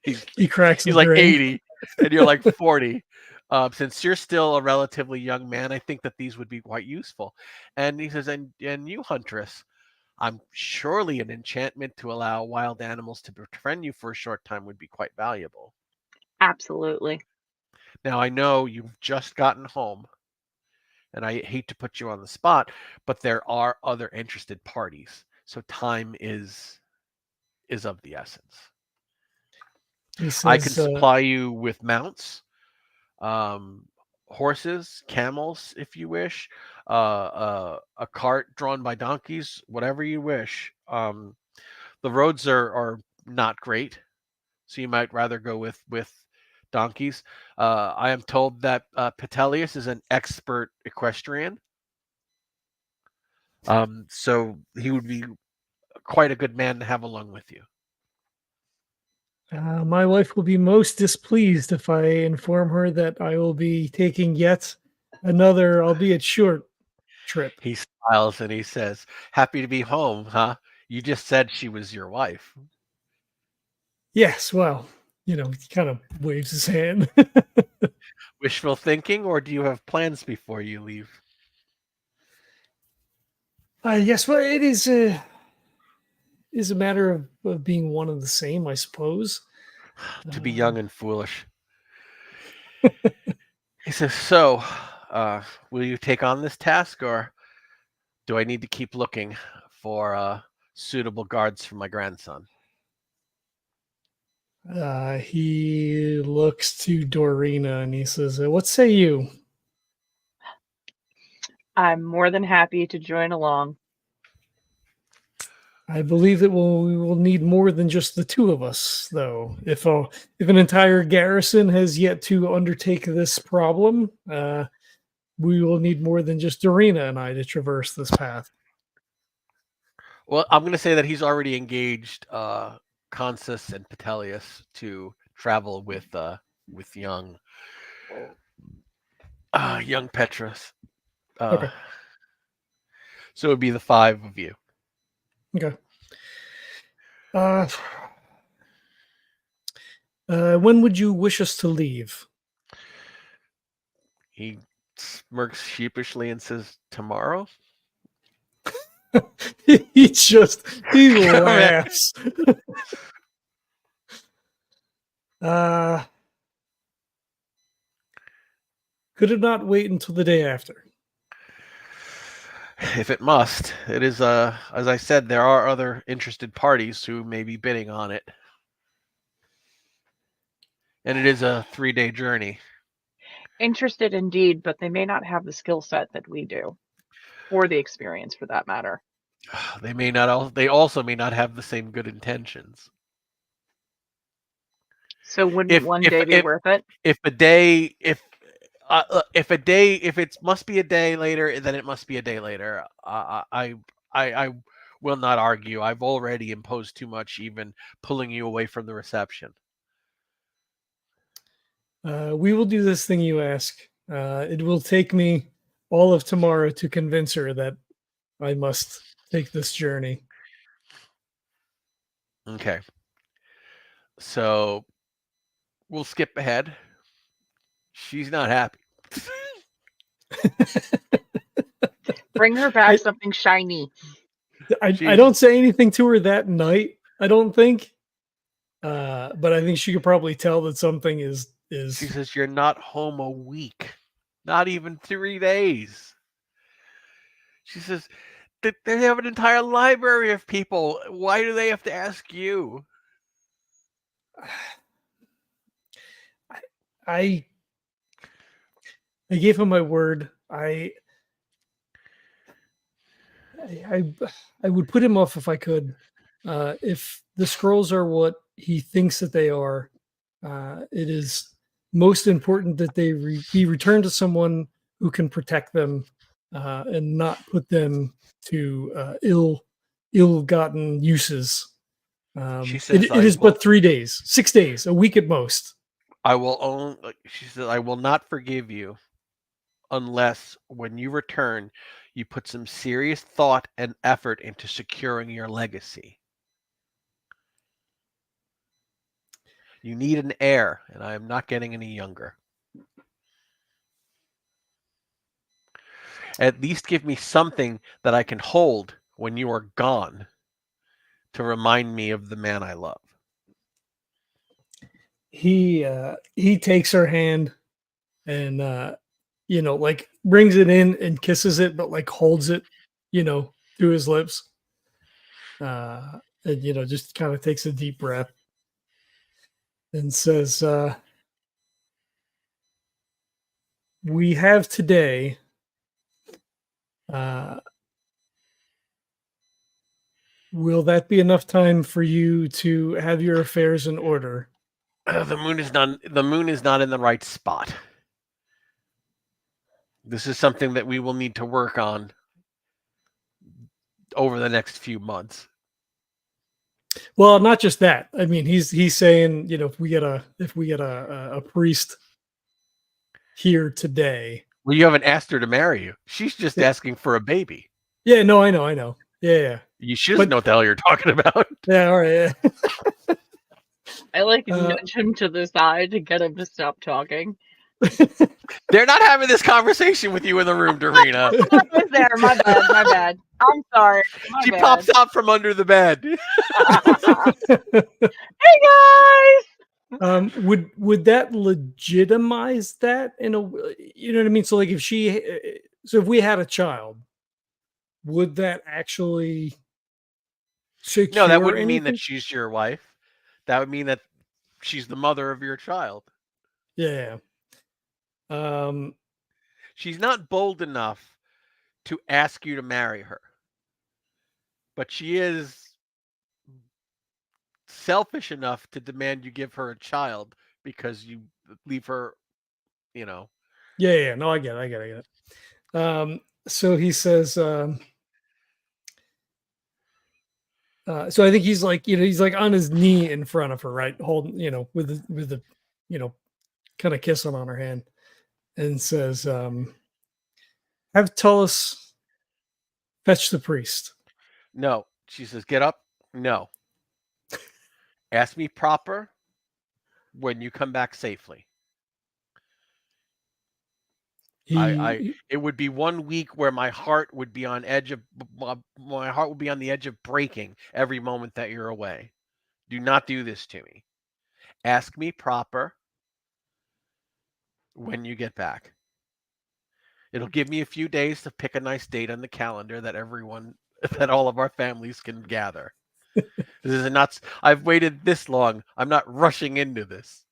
he cracks. He's like 80 and you're like 40. Since you're still a relatively young man, I think that these would be quite useful. And he says, and you, Huntress, I'm surely an enchantment to allow wild animals to befriend you for a short time would be quite valuable. Absolutely. Now, I know you've just gotten home, and I hate to put you on the spot, but there are other interested parties. So time is of the essence. Says, I can supply you with mounts, horses, camels, if you wish, a cart drawn by donkeys, whatever you wish. The roads are not great, so you might rather go with donkeys. I am told that Petelius is an expert equestrian. So he would be quite a good man to have along with you. My wife will be most displeased if I inform her that I will be taking yet another, albeit short, trip. He smiles and he says, "Happy to be home, huh? You just said she was your wife." Yes, well, he kind of waves his hand. Wishful thinking, or do you have plans before you leave? Yes, well, it is a matter of being one and the same, I suppose. To be young and foolish. He says, "So, will you take on this task, or do I need to keep looking for suitable guards for my grandson?" He looks to Doreena and he says, "What say you?" I'm more than happy to join along. I believe that we will need more than just the two of us, though. If an entire garrison has yet to undertake this problem, we will need more than just Doreena and I to traverse this path. Well, I'm going to say that he's already engaged Consus and Petelius to travel with young Petrus. Okay. So it would be the 5 of you. Okay. When would you wish us to leave? He smirks sheepishly and says, "Tomorrow?" he laughs. Could it not wait until the day after? If it must. It is, as I said, there are other interested parties who may be bidding on it. And it is a 3-day journey. Interested indeed, but they may not have the skill set that we do, or the experience for that matter. They also may not have the same good intentions. So wouldn't one day be worth it? If it must be a day later, then it must be a day later. I will not argue. I've already imposed too much, even pulling you away from the reception. We will do this thing you ask. It will take me all of tomorrow to convince her that I must take this journey. Okay. So we'll skip ahead. She's not happy. Bring her back something shiny. I don't say anything to her that night, I don't think. But I think she could probably tell that something is. She says, "You're not home a week. Not even 3 days." She says, "They have an entire library of people. Why do they have to ask you?" I gave him my word. I would put him off if I could. If the scrolls are what he thinks that they are, it is most important that they be returned to someone who can protect them and not put them to ill-gotten uses. She says, it is but 3 days, 6 days, a week at most. She says, "I will not forgive you unless when you return, you put some serious thought and effort into securing your legacy. You need an heir, and I am not getting any younger. At least give me something that I can hold when you are gone to remind me of the man I love." He takes her hand and like brings it in and kisses it, but like holds it, to his lips. And just kind of takes a deep breath and says, "We have today will that be enough time for you to have your affairs in order?" The moon is not in the right spot. This is something that we will need to work on over the next few months. Well, not just that. I mean, he's saying, if we get a priest here today. Well, you haven't asked her to marry you. She's just asking for a baby. Yeah, no, I know. Yeah. You should know what the hell you're talking about. Yeah, all right. Yeah. I nudge him to the side to get him to stop talking. They're not having this conversation with you in the room, Doreena. I was there. My bad. I'm sorry. She pops out from under the bed. Hey guys. Would that legitimize that in a, you know what I mean? So like if we had a child, would that actually secure No, that wouldn't anything? mean that she's your wife. That would mean that she's the mother of your child. Yeah. She's not bold enough to ask you to marry her. But she is selfish enough to demand you give her a child because you leave her, Yeah. No, I get it. So he says, so I think he's like, he's like on his knee in front of her, right? Holding, with the, kind of kissing on her hand, and says, have Tullus fetch the priest. No. She says, get up. No. Ask me proper when you come back safely. It would be 1 week where my heart would be on the edge of breaking every moment that you're away. Do not do this to me. Ask me proper when you get back. It'll give me a few days to pick a nice date on the calendar that all of our families can gather. This is nuts. I've waited this long. I'm not rushing into this.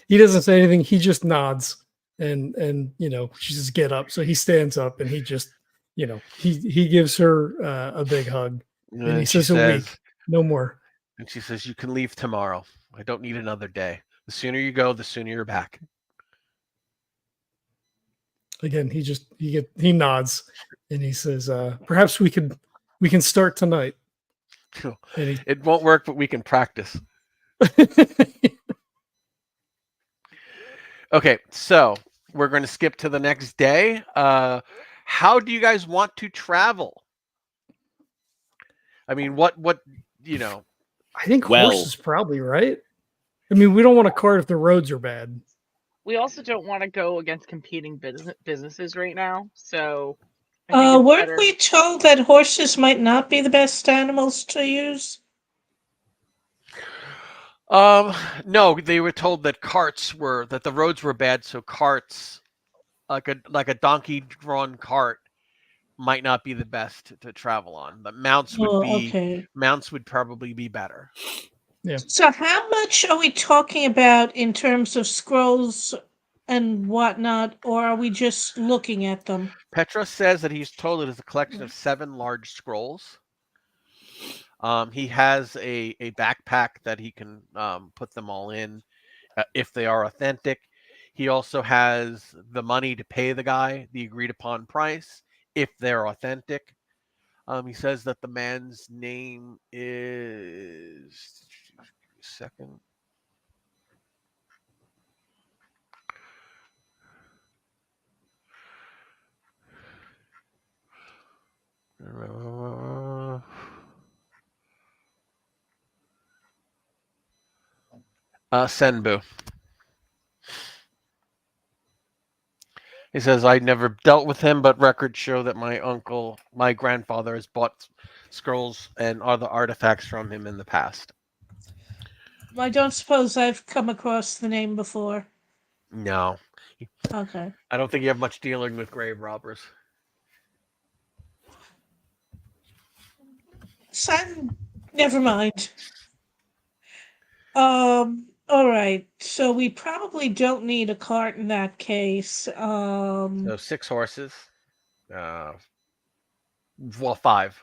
He doesn't say anything. He just nods. And she says, get up. So he stands up and he just, he gives her a big hug. And he says, a week, no more. And she says, you can leave tomorrow. I don't need another day. The sooner you go, the sooner you're back. Again, he nods and he says, perhaps we can start tonight. It won't work, but we can practice. Okay, so we're going to skip to the next day. How do you guys want to travel? I mean, what I think horses probably, right? I mean, we don't want a cart if the roads are bad. We also don't want to go against competing businesses right now. So, weren't we told that horses might not be the best animals to use? No, they were told that the roads were bad, so carts, like a donkey-drawn cart, might not be the best to travel on. But mounts would probably be better. Yeah. So how much are we talking about in terms of scrolls and whatnot, or are we just looking at them? Petra says that he's told it is a collection of 7 large scrolls. He has a backpack that he can put them all in if they are authentic. He also has the money to pay the guy the agreed upon price if they're authentic. He says that the man's name is... Second. Senbu. He says, I never dealt with him, but records show that my grandfather has bought scrolls and other artifacts from him in the past. I don't suppose I've come across the name before. No. Okay. I don't think you have much dealing with grave robbers. Never mind. All right. So we probably don't need a cart in that case. So 6 horses. 5,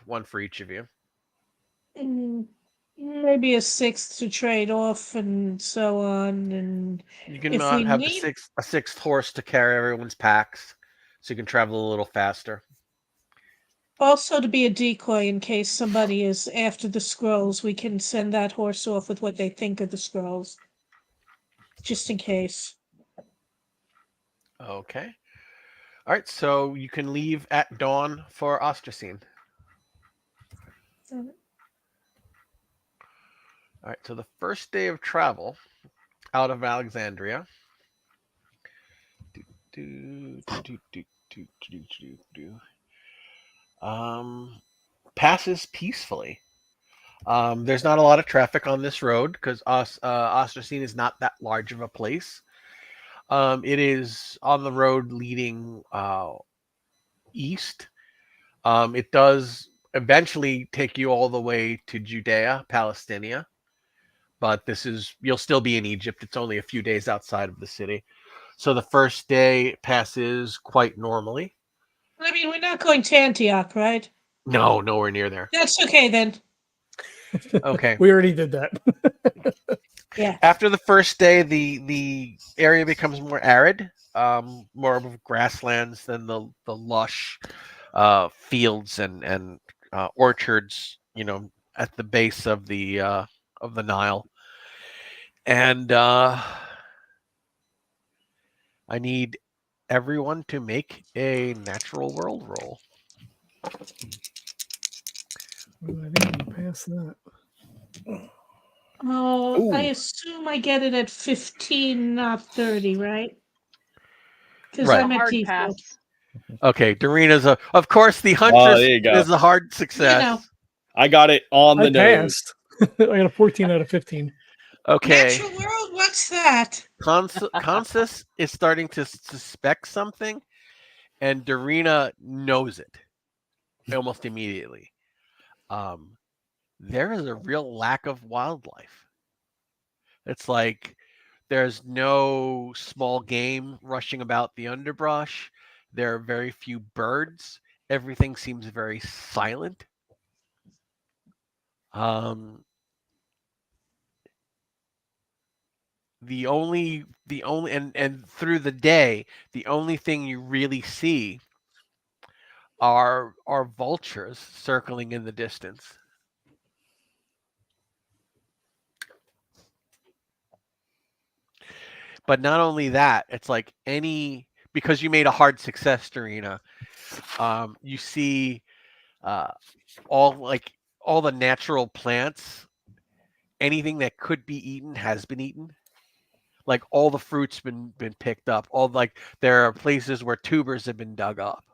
1 for each of you. Maybe a 6th to trade off and so on. And you can not have a 6th horse to carry everyone's packs, so you can travel a little faster. Also, to be a decoy in case somebody is after the scrolls, we can send that horse off with what they think of the scrolls. Just in case. Okay. All right, so you can leave at dawn for Ostracine. All right, so the first day of travel out of Alexandria passes peacefully. There's not a lot of traffic on this road because Ostracine is not that large of a place. It is on the road leading east. It does eventually take you all the way to Judea, Palestine, but you'll still be in Egypt. It's only a few days outside of the city. So the first day passes quite normally. I mean, we're not going to Antioch, right? No, nowhere near there. That's okay then. Okay. We already did that. Yeah. After the first day, the area becomes more arid, more of grasslands than the lush fields and orchards, at the base of the Nile. And I need everyone to make a natural world roll. Ooh, I didn't even pass that. Oh, I Ooh. assume I get it at 15, not 30, right? Because Right. I'm at Hard default. pass. Okay, Doreena's of course, the Oh, Huntress there you go. is a hard success. You know. I got it on I the nose. passed. I got a 14 out of 15. Okay. Natural world, what's that? Consus is starting to suspect something, and Doreena knows it almost immediately. There is a real lack of wildlife. It's like there's no small game rushing about the underbrush. There are very few birds. Everything seems very silent. The only and through the day, the only thing you really see are vultures circling in the distance. But not only that, it's like because you made a hard success, Doreena, you see all the natural plants, anything that could be eaten has been eaten. Like all the fruit's been picked up. There are places where tubers have been dug up.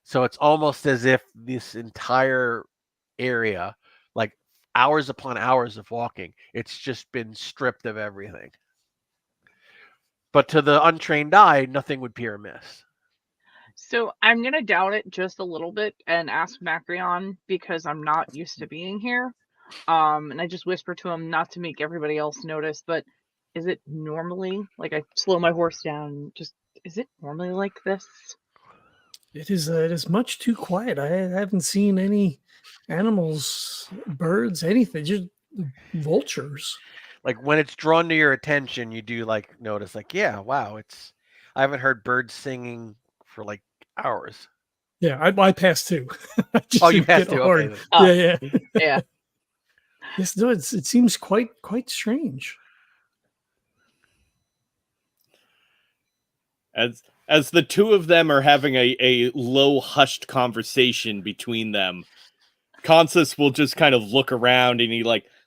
So it's almost as if this entire area, like hours upon hours of walking, it's just been stripped of everything. But to the untrained eye, nothing would appear amiss. So I'm gonna doubt it just a little bit and ask Macrion because I'm not used to being here. And I just whisper to him not to make everybody else notice, but is it normally like I slow my horse down? Is it normally like this? It is much too quiet. I haven't seen any animals, birds, anything. Just vultures. Like when it's drawn to your attention, you do notice yeah, wow, I haven't heard birds singing for hours. Yeah, I passed too. Oh, you passed too. Okay. Then. Oh. Yeah. Yeah. Yes, no, it seems quite strange. As the two of them are having a low hushed conversation between them, Consus will just kind of look around and he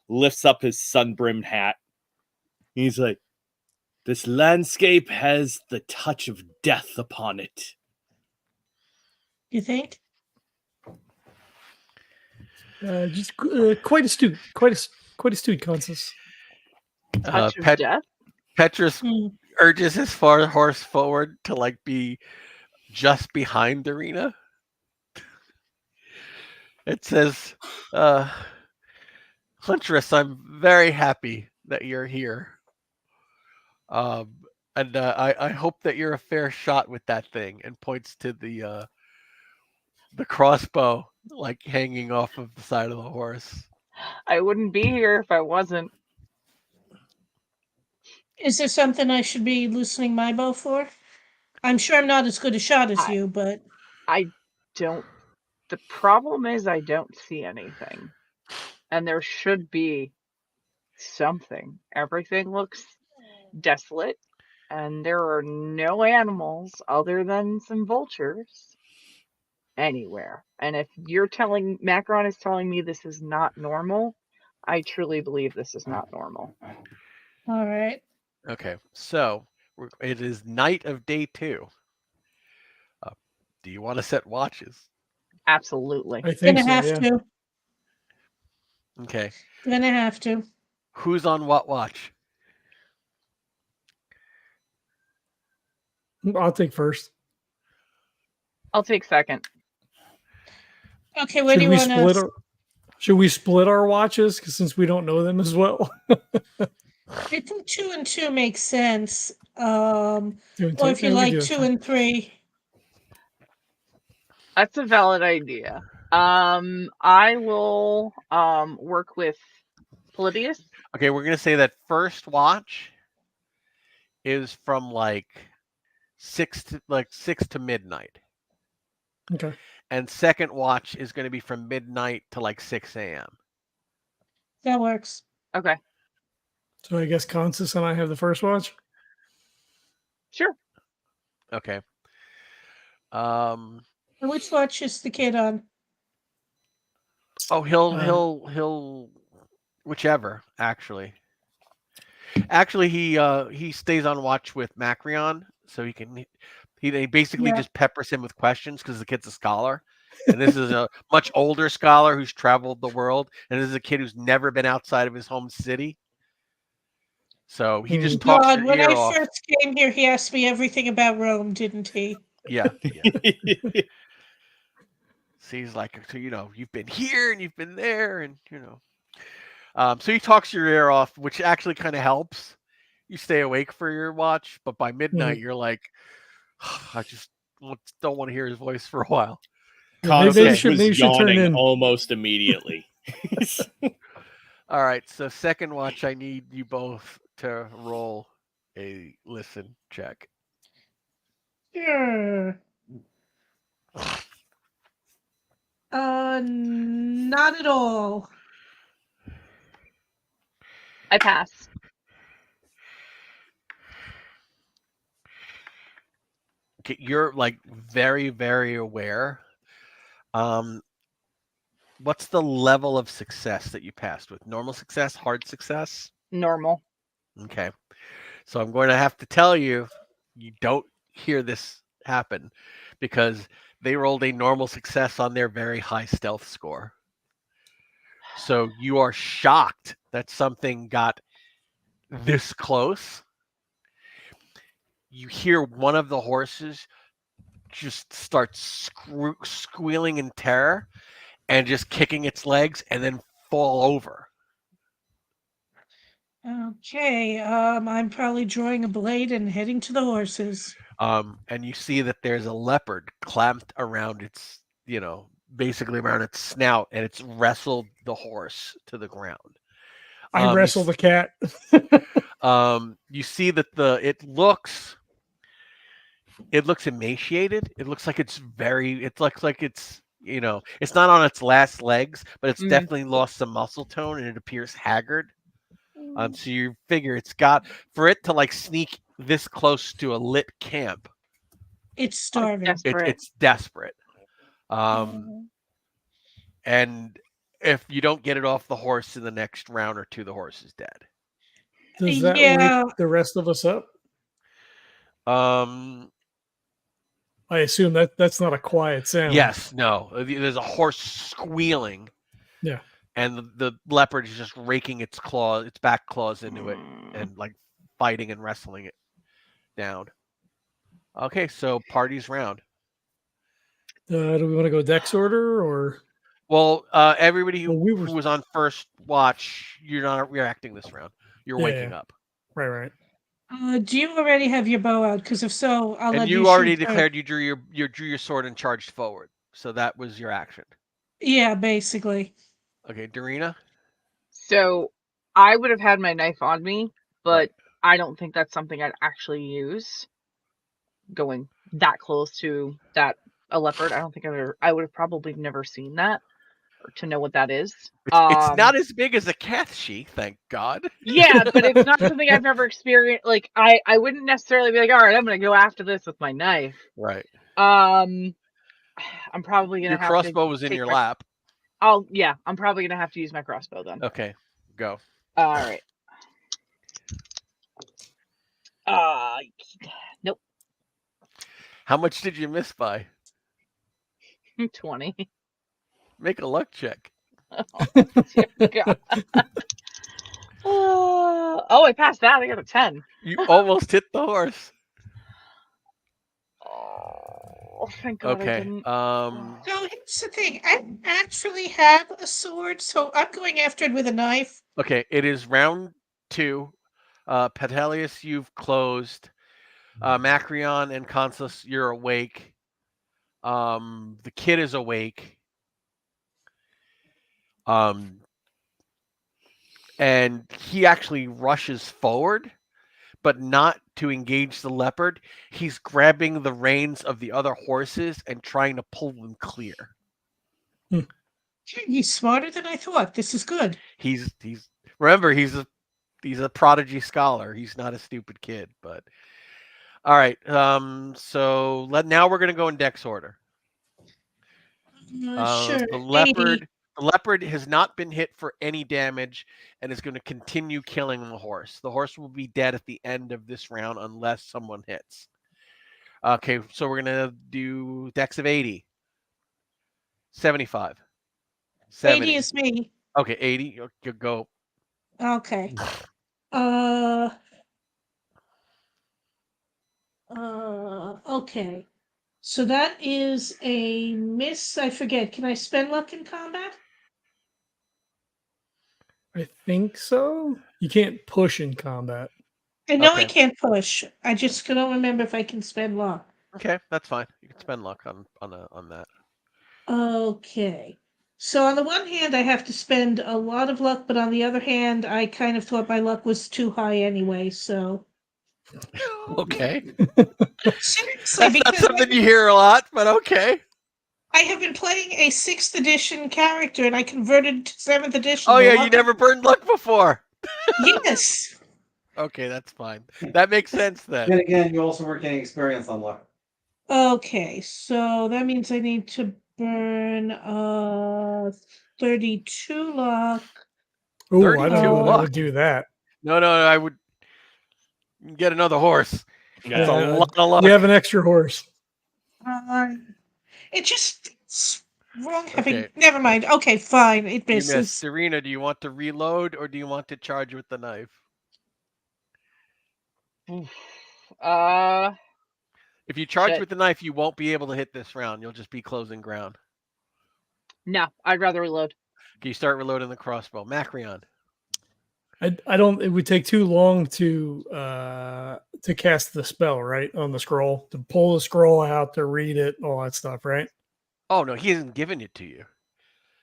lifts up his sun-brimmed hat. He's like, "This landscape has the touch of death upon it." You think? Just quite astute, quite astute, Consus. Touch of death. Petrus urges his horse forward to be just behind Doreena. It says, "Huntress, I'm very happy that you're here. And I hope that you're a fair shot with that thing," and points to the crossbow hanging off of the side of the horse. I wouldn't be here if I wasn't. Is there something I should be loosening my bow for? I'm sure I'm not as good a shot as you, but I don't The problem is I don't see anything. And there should be something. Everything looks desolate, and there are no animals other than some vultures anywhere. And if Macrion is telling me this is not normal, I truly believe this is not normal. All right. Okay, so it is night of day 2. Do you want to set watches? Absolutely. I think Gonna so. have Yeah. to. Okay, Gonna have to. who's on what watch? I'll take first. I'll take second. Okay, what do you want to... Should we split our watches? 'Cause since we don't know them as well. I think 2 and 2 makes sense. 2 and 2? Or if you Yeah, we like do. 2 and 3. That's a valid idea. I will work with Petelius. Okay, we're gonna say that first watch is from like 6 to midnight, Okay. and second watch is going to be from midnight to like 6 a.m. That works. Okay, So I guess Consus and I have the first watch. sure. Okay. And which watch is the kid on? Oh, he'll whichever, actually. Actually, he stays on watch with Macrion, so he basically Yeah. just peppers him with questions because the kid's a scholar, and this is a much older scholar who's traveled the world, and this is a kid who's never been outside of his home city. So he just talks God, your when ear I off. first came here, he asked me everything about Rome, didn't he? Yeah. So he's like, so you've been here and you've been there, and so he talks your ear off, which actually kind of helps you stay awake for your watch. But by midnight, you're like, I just don't want to hear his voice for a while. Consus was maybe you should turn yawning in. almost immediately. All right, so second watch, I need you both to roll a listen check. Sure. Not at all. I pass. Okay, you're like very, very aware. What's the level of success that you passed with? Normal success, hard success? Normal. Okay. So I'm going to have to tell you, you don't hear this happen because they rolled a normal success on their very high stealth score. So you are shocked that something got this close. You hear one of the horses just start squealing in terror and just kicking its legs and then fall over. Okay, I'm probably drawing a blade and heading to the horses. And you see that there's a leopard clamped around its, basically around its snout, and it's wrestled the horse to the ground. I wrestle the cat. You see that it looks emaciated. It looks like it's it's not on its last legs, but it's definitely lost some muscle tone, and it appears haggard. So you figure it's got, for it to like sneak this close to a lit camp, It's starving. it's desperate. And if you don't get it off the horse in the next round or two, the horse is dead. Does that wake the rest of us up? I assume that's not a quiet sound. Yes, no. There's a horse squealing. Yeah. And the leopard is just raking its back claws into it and like fighting and wrestling it down. Okay, so party's round. Do we want to go dex order or? Well, everybody who was on first watch, you're not reacting this round. You're waking up. Right. Do you already have your bow out? Because if so, I'll let you you already shoot declared you drew your sword and charged forward. So that was your action. Yeah, basically. Okay, Doreena? So I would have had my knife on me, but I don't think that's something I'd actually use going that close to that a leopard. I don't think I would have probably never seen that or to know what that is. It's not as big as a Kathshi, thank God. Yeah, but it's not something I've never experienced. Like I wouldn't necessarily be like, all right, I'm gonna go after this with my knife. Right. I'm probably gonna Your have crossbow to was in take your my- lap. I'm probably gonna have to use my crossbow then. Okay, go. All right. Nope. How much did you miss by? 20. Make a luck check. God. Oh, I passed that. I got a 10. You almost hit the horse. Oh, thank God I Okay. didn't. So here's the thing. I don't actually have a sword, so I'm going after it with a knife. Okay, it is round 2. Petelius, you've closed. Macrion and Consus, you're awake. The kid is awake. And he actually rushes forward, but not to engage the leopard. He's grabbing the reins of the other horses and trying to pull them clear. He's smarter than I thought. This is good. He's remember he's a prodigy scholar. He's not a stupid kid, but all right. So now we're gonna go in dex order. Sure. The leopard has not been hit for any damage and is going to continue killing the horse. The horse will be dead at the end of this round unless someone hits. Okay, so we're going to do dex of 80. 75. 70. 80 is me. Okay, 80. Go. Okay. Okay. So that is a miss. I forget. Can I spend luck in combat? I think so. You can't push in combat. I know I Okay. can't push. I just don't remember if I can spend luck. Okay, that's fine. You can spend luck on that. Okay. So on the one hand, I have to spend a lot of luck, but on the other hand, I kind of thought my luck was too high anyway, so... Okay. Seriously, That's not because something you hear a lot, but okay. I have been playing a 6th edition character, and I converted to 7th edition. Oh The yeah, luck- you never burned luck before. Yes! Okay, that's fine. That makes sense then. And again, you also weren't getting experience on luck. Okay, so that means I need to burn 32 luck. Oh, 32 I don't know that I luck. would do that. No, I would get another horse. It's a Yeah, lot of luck. You have an extra horse. It just it's wrong having. Okay. Never mind. Okay, fine. It You misses. missed. Doreena, do you want to reload or do you want to charge with the knife? If you charge Shit. with the knife, you won't be able to hit this round. You'll just be closing ground. No, I'd rather reload. Okay, you start reloading the crossbow. Macrion. I don't. It would take too long to cast the spell, right, on the scroll, to pull the scroll out, to read it, all that stuff, right? Oh no, he hasn't given it to you.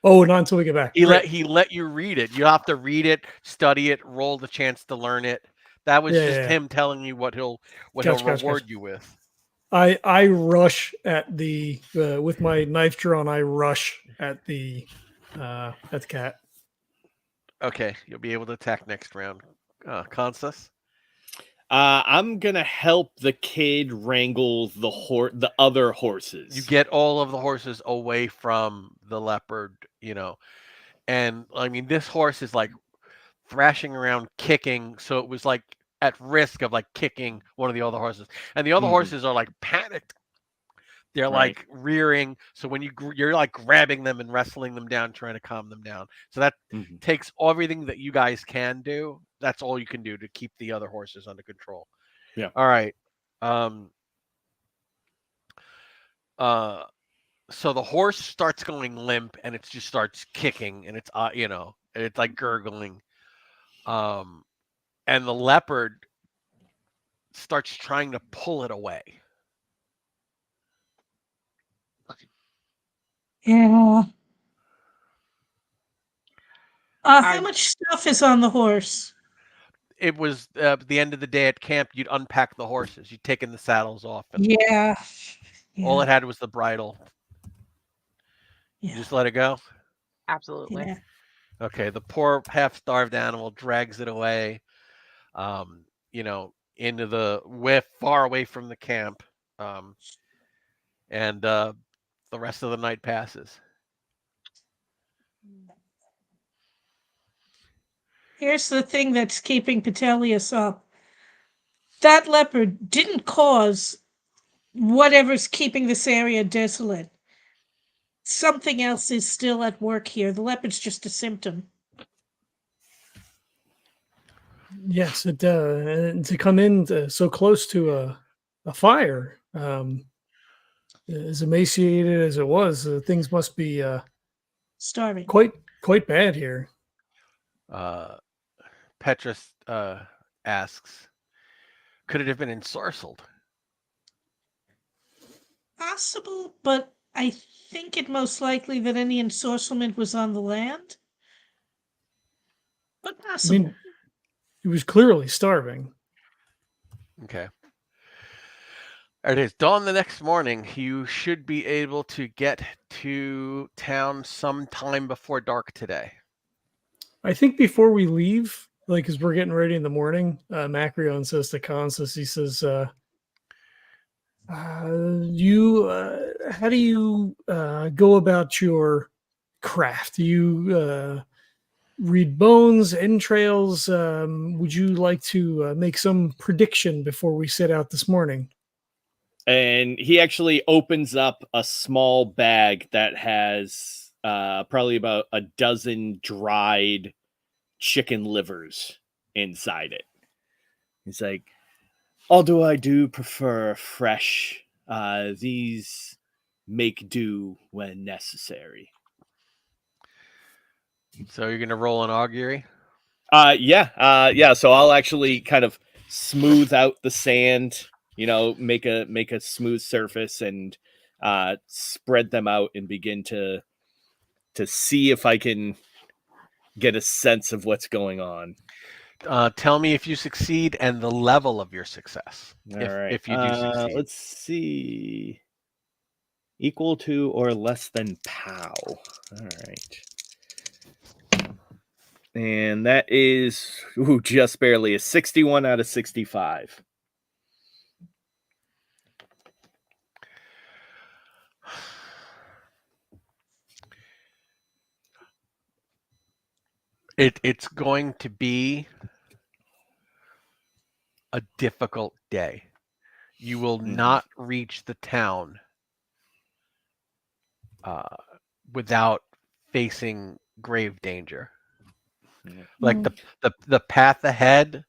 Oh, not until we get back. He Right. let you read it. You have to read it, study it, roll the chance to learn it. That was just him telling you what he'll Gotcha. reward you with. I rush at the with my knife drawn. I rush at the cat. Okay, you'll be able to attack next round. Consus. I'm gonna help the kid wrangle the other horses. You get all of the horses away from the leopard, and I mean this horse is like thrashing around, kicking, so it was like at risk of like kicking one of the other horses, and the other horses are like panicked. They're Right. like rearing. So when you're like grabbing them and wrestling them down, trying to calm them down. So that takes everything that you guys can do. That's all you can do to keep the other horses under control. Yeah. All right. So the horse starts going limp and it just starts kicking and it's it's like gurgling. And the leopard starts trying to pull it away. Yeah. How I- much stuff is on the horse? It was the end of the day at camp. You'd unpack the horses. You'd taken the saddles off. And, Yeah. All it had was the bridle. You Yeah. just let it go? Absolutely. Yeah. Okay, the poor half-starved animal drags it away, into the far away from the camp, and the rest of the night passes. Here's the thing that's keeping Petelius up. That leopard didn't cause whatever's keeping this area desolate. Something else is still at work here. The leopard's just a symptom. Yes, and to come in so close to a fire, as emaciated as it was, things must be Starving. quite bad here. Petrus asks, could it have been ensorcelled? Possible, but I think it most likely that any ensorcelment was on the land. But I possible. mean, he was clearly starving. Okay. It is dawn the next morning. You should be able to get to town sometime before dark today. I think before we leave, like as we're getting ready in the morning, Macrion says to Consus, he says, how do you go about your craft? Do you read bones, entrails? Would you like to make some prediction before we set out this morning? And he actually opens up a small bag that has probably about a dozen dried chicken livers inside it. He's like, although I do prefer fresh, these make do when necessary. So you're going to roll an augury? Yeah. So I'll actually kind of smooth out the sand, make a smooth surface and spread them out and begin to see if I can get a sense of what's going on. Tell me if you succeed and the level of your success. All right. If you do succeed. Let's see. Equal to or less than POW. All right. And that is just barely a 61 out of 65. It's going to be a difficult day. You will not reach the town without facing grave danger. Like the path ahead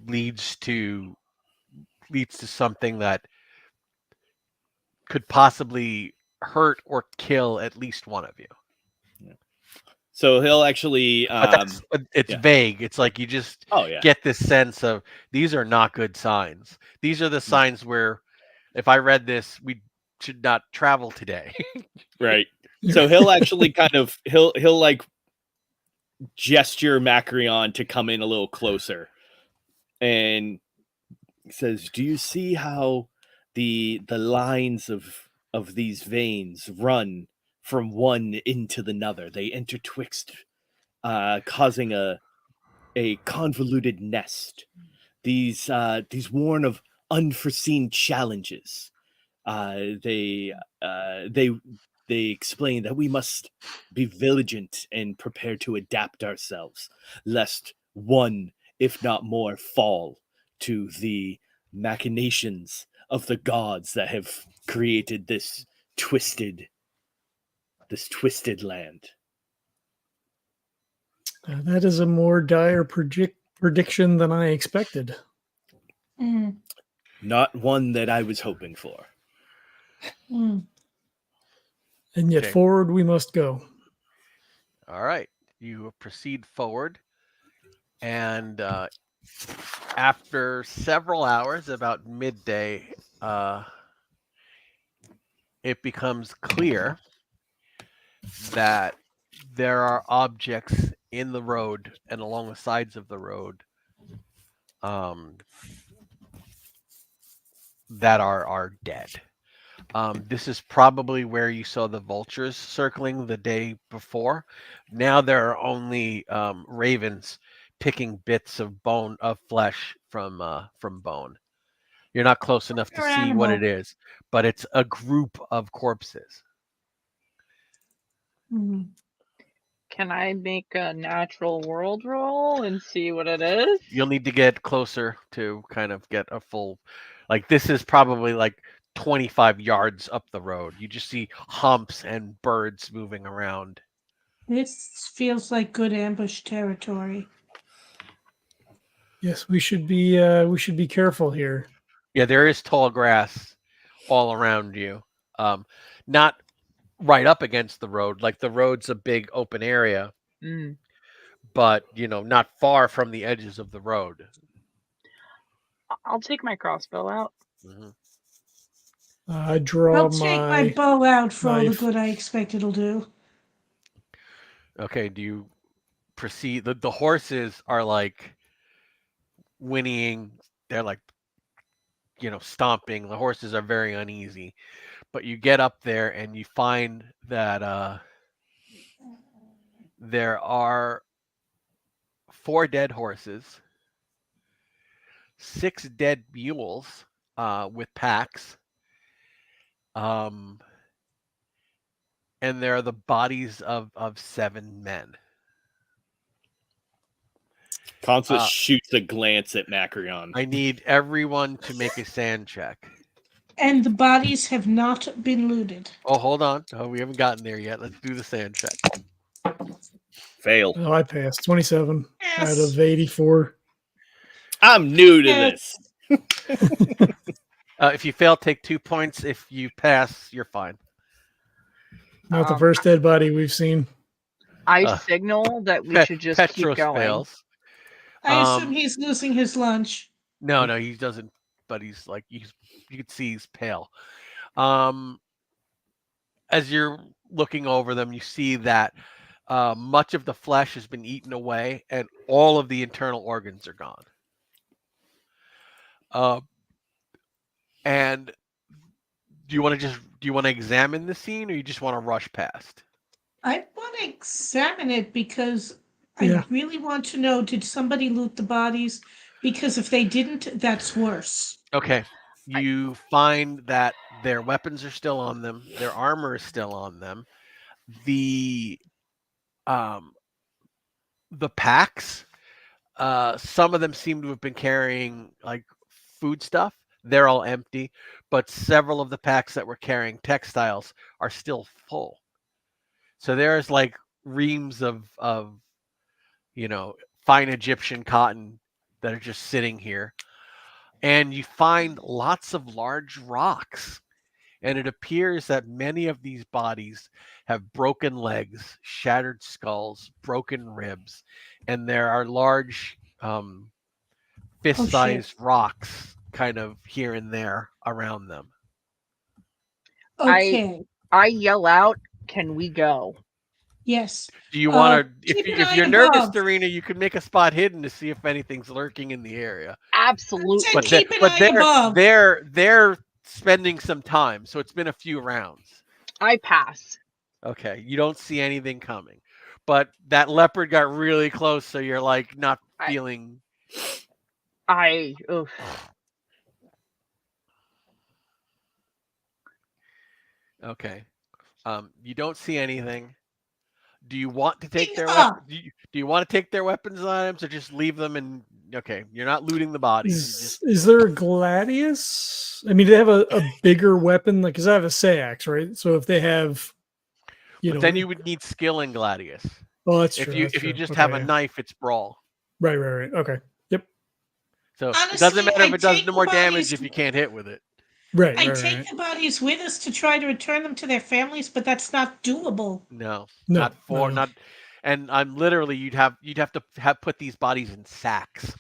leads to something that could possibly hurt or kill at least one of you. So he'll actually But it's vague. It's like you just get this sense of these are not good signs. These are the signs where if I read this, we should not travel today. Right. So he'll actually he'll like gesture Macrion to come in a little closer. And says, do you see how the lines of these veins run from one into the other? They intertwixt, causing a convoluted nest. These warn of unforeseen challenges. They explain that we must be vigilant and prepare to adapt ourselves, lest one, if not more, fall to the machinations of the gods that have created this twisted land. That is a more dire prediction than I expected. Not one that I was hoping for. And yet forward we must go. All right. You proceed forward. And after several hours, about midday, it becomes clear that there are objects in the road and along the sides of the road that are dead. This is probably where you saw the vultures circling the day before. Now there are only ravens picking bits of flesh from bone. You're not close enough to Your see what it animal. is, but it's a group of corpses. Hmm. Can I make a natural world roll and see what it is? You'll need to get closer to kind of get a full, like this is probably like 25 yards up the road. You just see humps and birds moving around. This feels like good ambush territory. Yes, we should be careful here. Yeah, there is tall grass all around you. Not right up against the road, like the road's a big open area, Mm. but not far from the edges of the road. I'll take my crossbow out. Mhm. I draw I'll take my bow out for all the knife. good I expect it'll do. Okay, do you proceed? The horses are like whinnying. They're like, stomping. The horses are very uneasy. But you get up there and you find that there are 4 dead horses, 6 dead mules with packs, and there are the bodies of 7 men. Consus shoots a glance at Macrion. I need everyone to make a sand check. And the bodies have not been looted. Oh, hold on. Oh, we haven't gotten there yet. Let's do the sand check. Fail. Oh, I passed 27 out Yes. of 84. I'm new to Yes. this. If you fail, take 2 points. If you pass, you're fine. Not the first dead body we've seen. I signal that we should just keep Petros going. fails. I assume he's losing his lunch. No, he doesn't. But he's like you can see he's pale. As you're looking over them, you see that much of the flesh has been eaten away, and all of the internal organs are gone. And do you want to examine the scene, or you just want to rush past? I want to examine it because Yeah. I really want to know, did somebody loot the bodies? Because if they didn't, that's worse. Okay. You find that their weapons are still on them, their armor is still on them. The packs, some of them seem to have been carrying like food stuff. They're all empty, but several of the packs that were carrying textiles are still full. So there's like reams of fine Egyptian cotton that are just sitting here. And you find lots of large rocks. And it appears that many of these bodies have broken legs, shattered skulls, broken ribs, and there are large fist-sized rocks kind of here and there around them. Okay. I yell out, "Can we go?" Yes. Do you want to, keep an if eye you're nervous, above. Doreena, you can make a spot hidden to see if anything's lurking in the area. Absolutely. But keep an eye above. They're spending some time, so it's been a few rounds. I pass. Okay, you don't see anything coming, but that leopard got really close, so you're like not feeling. Oof. Okay, you don't see anything. Do you want to take their up. do you want to take their weapons on them, or just leave them? And okay, you're not looting the bodies. Is there a gladius? I mean, do they have a bigger weapon? Like, because I have a seax, right? So if they have, then you would need skill in gladius. Oh, that's if true. you just have a knife, it's brawl. Right. Okay. Yep. So honestly, it doesn't matter if it does take no more the damage bodies- if you can't hit with it. Right. I take the bodies with us to try to return them to their families, but that's not doable. No. No. And I'm literally you'd have to put these bodies in sacks.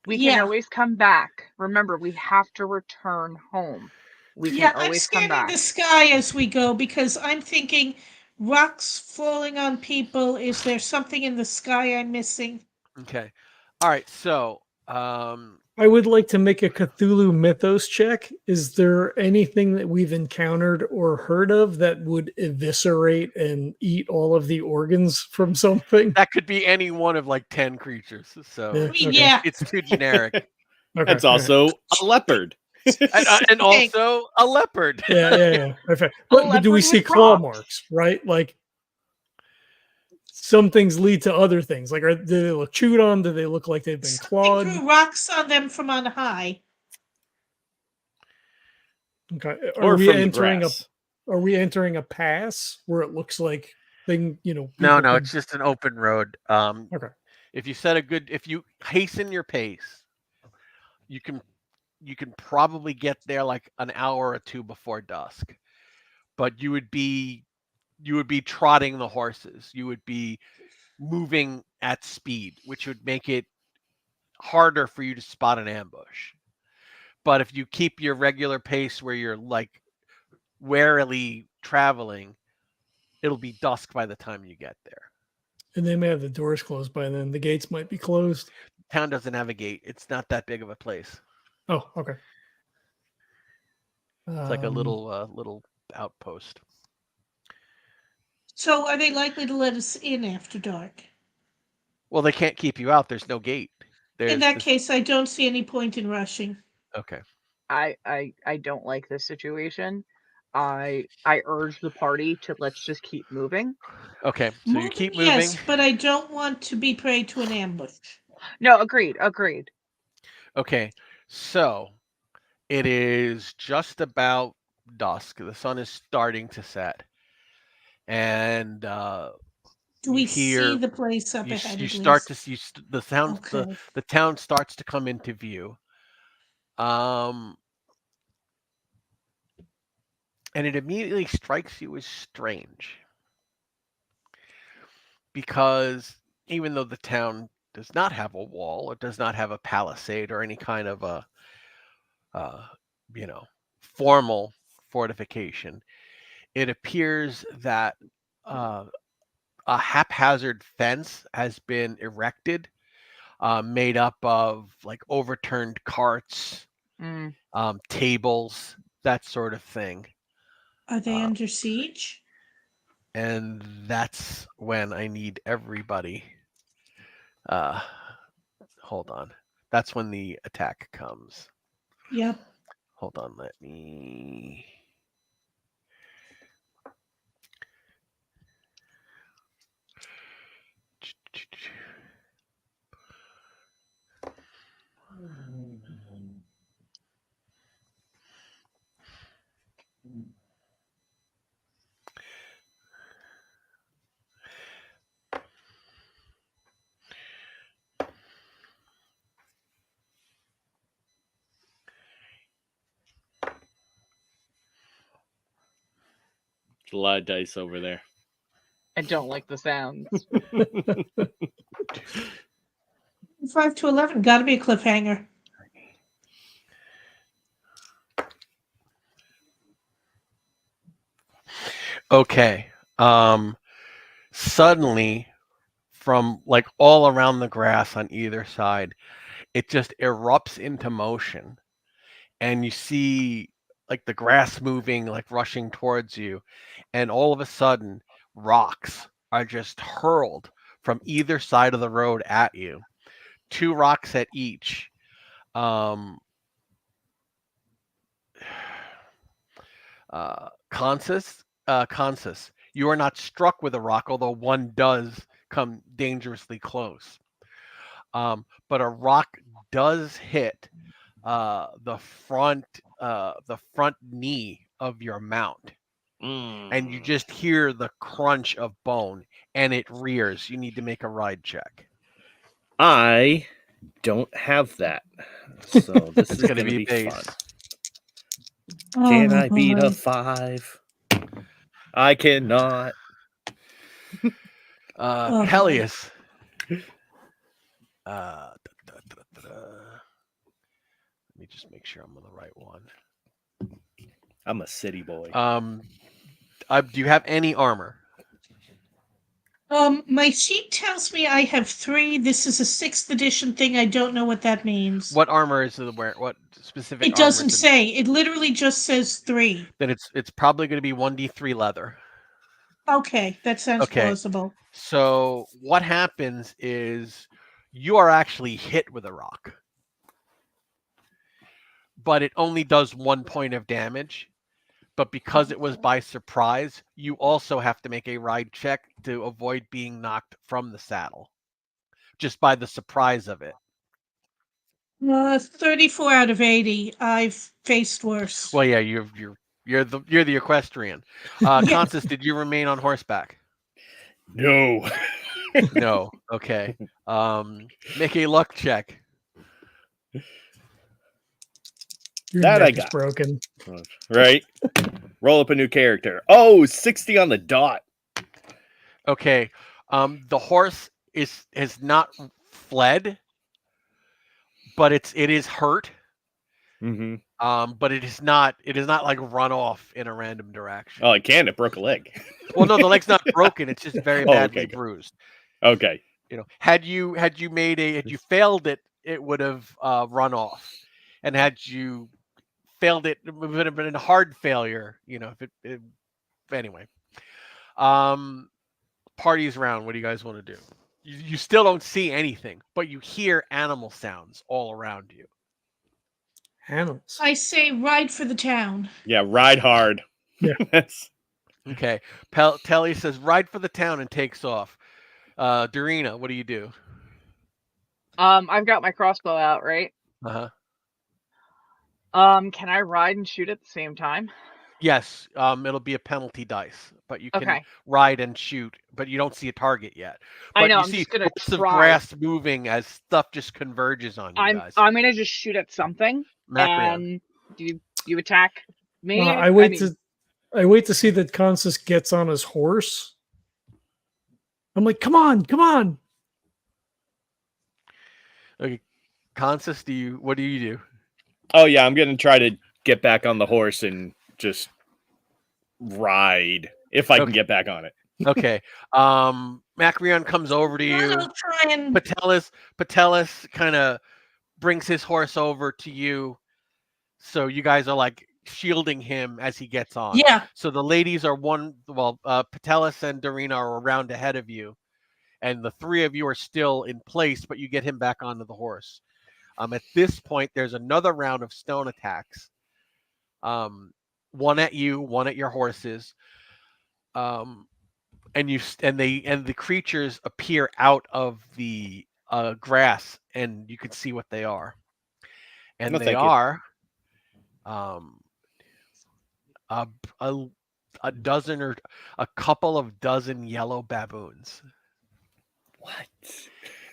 We can always come back. Remember, we have to return home. We can always come I'm back. scanning the sky as we go because I'm thinking rocks falling on people. Is there something in the sky I'm missing? Okay. All right. So, I would like to make a Cthulhu mythos check. Is there anything that we've encountered or heard of that would eviscerate and eat all of the organs from something? That could be any one of like 10 creatures. So Yeah, I mean, okay. yeah. it's too generic. Okay, It's also a leopard. And also a leopard. yeah. Okay. But do we leopard see with claw rocks. marks, right? Like some things lead to other things. Like, do they look chewed on? Do they look like they've been Something clawed? threw rocks on them from on high. Okay. Or from the grass. Are we entering a pass where it looks like thing? No, people could- it's just an open road. Okay. If you hasten your pace, you can probably get there like an hour or two before dusk. But you would be trotting the horses. You would be moving at speed, which would make it harder for you to spot an ambush. But if you keep your regular pace where you're like warily traveling, it'll be dusk by the time you get there. And they may have the doors closed by then. The gates might be closed. Town doesn't have a gate. It's not that big of a place. Oh, okay. It's like a little outpost. So are they likely to let us in after dark? Well, they can't keep you out. There's no gate. In that case, I don't see any point in rushing. Okay. I don't like this situation. I urge the party to let's just keep moving. Okay. So you keep moving. Yes, but I don't want to be prey to an ambush. No, agreed. Okay. So it is just about dusk. The sun is starting to set. And Do we hear- see the place up ahead? you at start least? to see the sound. Okay. The town starts to come into view. And it immediately strikes you as strange. Because even though the town does not have a wall or does not have a palisade or any kind of a formal fortification, it appears that a haphazard fence has been erected, made up of like overturned carts, Mm. tables, that sort of thing. Are they under siege? And that's when I need everybody. Hold on. That's when the attack comes. Yep. Hold on, let me. A lot of dice over there. I don't like the sounds. 5 to 11. Got to be a cliffhanger. Okay. Suddenly, from like all around the grass on either side, it just erupts into motion, and you see like the grass moving, like rushing towards you, and all of a sudden, rocks are just hurled from either side of the road at you. 2 rocks at each. Consus, you are not struck with a rock, although one does come dangerously close. But a rock does hit the front knee of your mount, and you just hear the crunch of bone, and it rears. You need to make a ride check. I don't have that, so this is gonna going to be be base. fun. Can I beat boy. a 5? I cannot. boy. Petelius. Let me just make sure I'm on the right one. I'm a city boy. Do you have any armor? My sheet tells me I have 3. This is a 6th edition thing. I don't know what that means. What armor is it wearing? What specific It armor doesn't is it? say. It literally just says 3. Then it's probably going to be 1d3 leather. Okay, that sounds Okay. plausible. So what happens is you are actually hit with a rock, but it only does 1 point of damage. But because it was by surprise, you also have to make a ride check to avoid being knocked from the saddle, just by the surprise of it. 34 out of 80. I've faced worse. Well, yeah, you're the equestrian. Consus, did you remain on horseback? No. No. Okay. Make a luck check. Your That I neck is got. broken. Right? Roll up a new character. Oh, 60 on the dot. Okay. The horse has not fled, but it is hurt. Mm-hmm. But it is not like run off in a random direction. Oh, it can. It broke a leg. Well, no, the leg's not broken. It's just very Oh, badly okay. bruised. Okay. You know, had you failed it, it would have run off, and had you failed it, it would have been a hard failure. You know, if it anyway. Parties round. What do you guys want to do? You still don't see anything, but you hear animal sounds all around you. Animals. I say ride for the town. Yeah, ride hard. Yeah. That's Okay. Petelius says, ride for the town, and takes off. Doreena, what do you do? I've got my crossbow out, right? Uh-huh. Can I ride and shoot at the same time? Yes, it'll be a penalty dice, but you can Okay. ride and shoot, but you don't see a target yet. But I know. you I'm see just gonna lots of try. grass moving as stuff just converges on you guys. I'm gonna just shoot at something. Macrion. And you attack me? I wait to see that Consus gets on his horse. I'm like, come on. Okay, Consus, what do you do? Oh yeah, I'm gonna try to get back on the horse and just ride if I can get back on it. Okay. Macrion comes over to you. I'll try and Petelius kind of brings his horse over to you. So you guys are like shielding him as he gets on. yeah. So the ladies are Petelius and Doreena are around ahead of you. And the 3 of you are still in place, but you get him back onto the horse. At this point, there's another round of stone attacks. One at you, one at your horses. And the creatures appear out of the grass, and you can see what they are. And No, they thank you. are a dozen or a couple of dozen yellow baboons. What?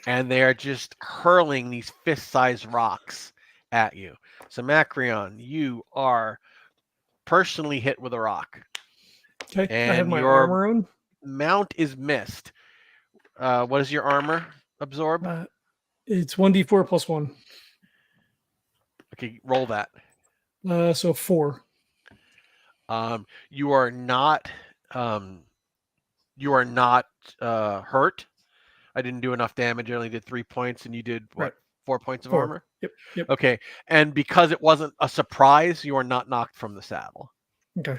And they are just hurling these fist-sized rocks at you. So Macrion, you are personally hit with a rock. Okay, I have And my your armor on. mount is missed. What does your armor absorb? It's 1d4 plus 1. Okay, roll that. So 4. You are not hurt. I didn't do enough damage. I only did 3 points, and you did what? Right. 4 points of 4. armor? Yep. Okay. And because it wasn't a surprise, you are not knocked from the saddle. Okay.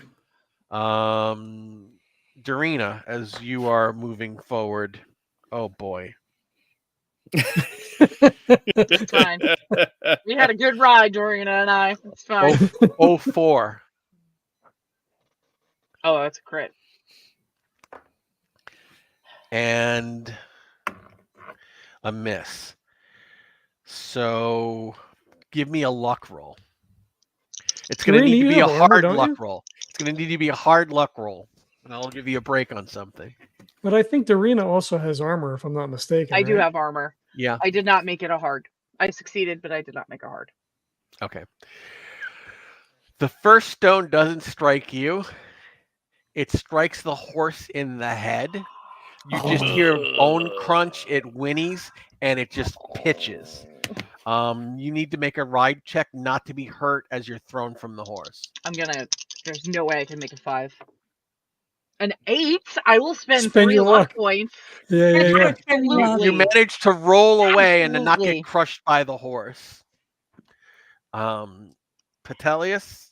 Doreena, as you are moving forward. Oh boy. It's fine. We had a good ride, Doreena and I. It's fine. 04. Oh, that's a crit. And a miss. So give me a luck roll. It's going to Doreena, need to you be a have armor, hard don't luck you? roll. It's going to need to be a hard luck roll. And I'll give you a break on something. But I think Doreena also has armor, if I'm not mistaken. I do right? have armor. Yeah. I did not make it a hard. I succeeded, but I did not make a hard. Okay. The first stone doesn't strike you. It strikes the horse in the head. You just hear bone crunch. It whinnies, and it just pitches. You need to make a ride check not to be hurt as you're thrown from the horse. There's no way I can make a 5. An 8? I will spend Spend 3 your luck luck. points. Yeah, yeah, yeah. Absolutely. You managed to roll away and to not Absolutely. get crushed by the horse. Petelius,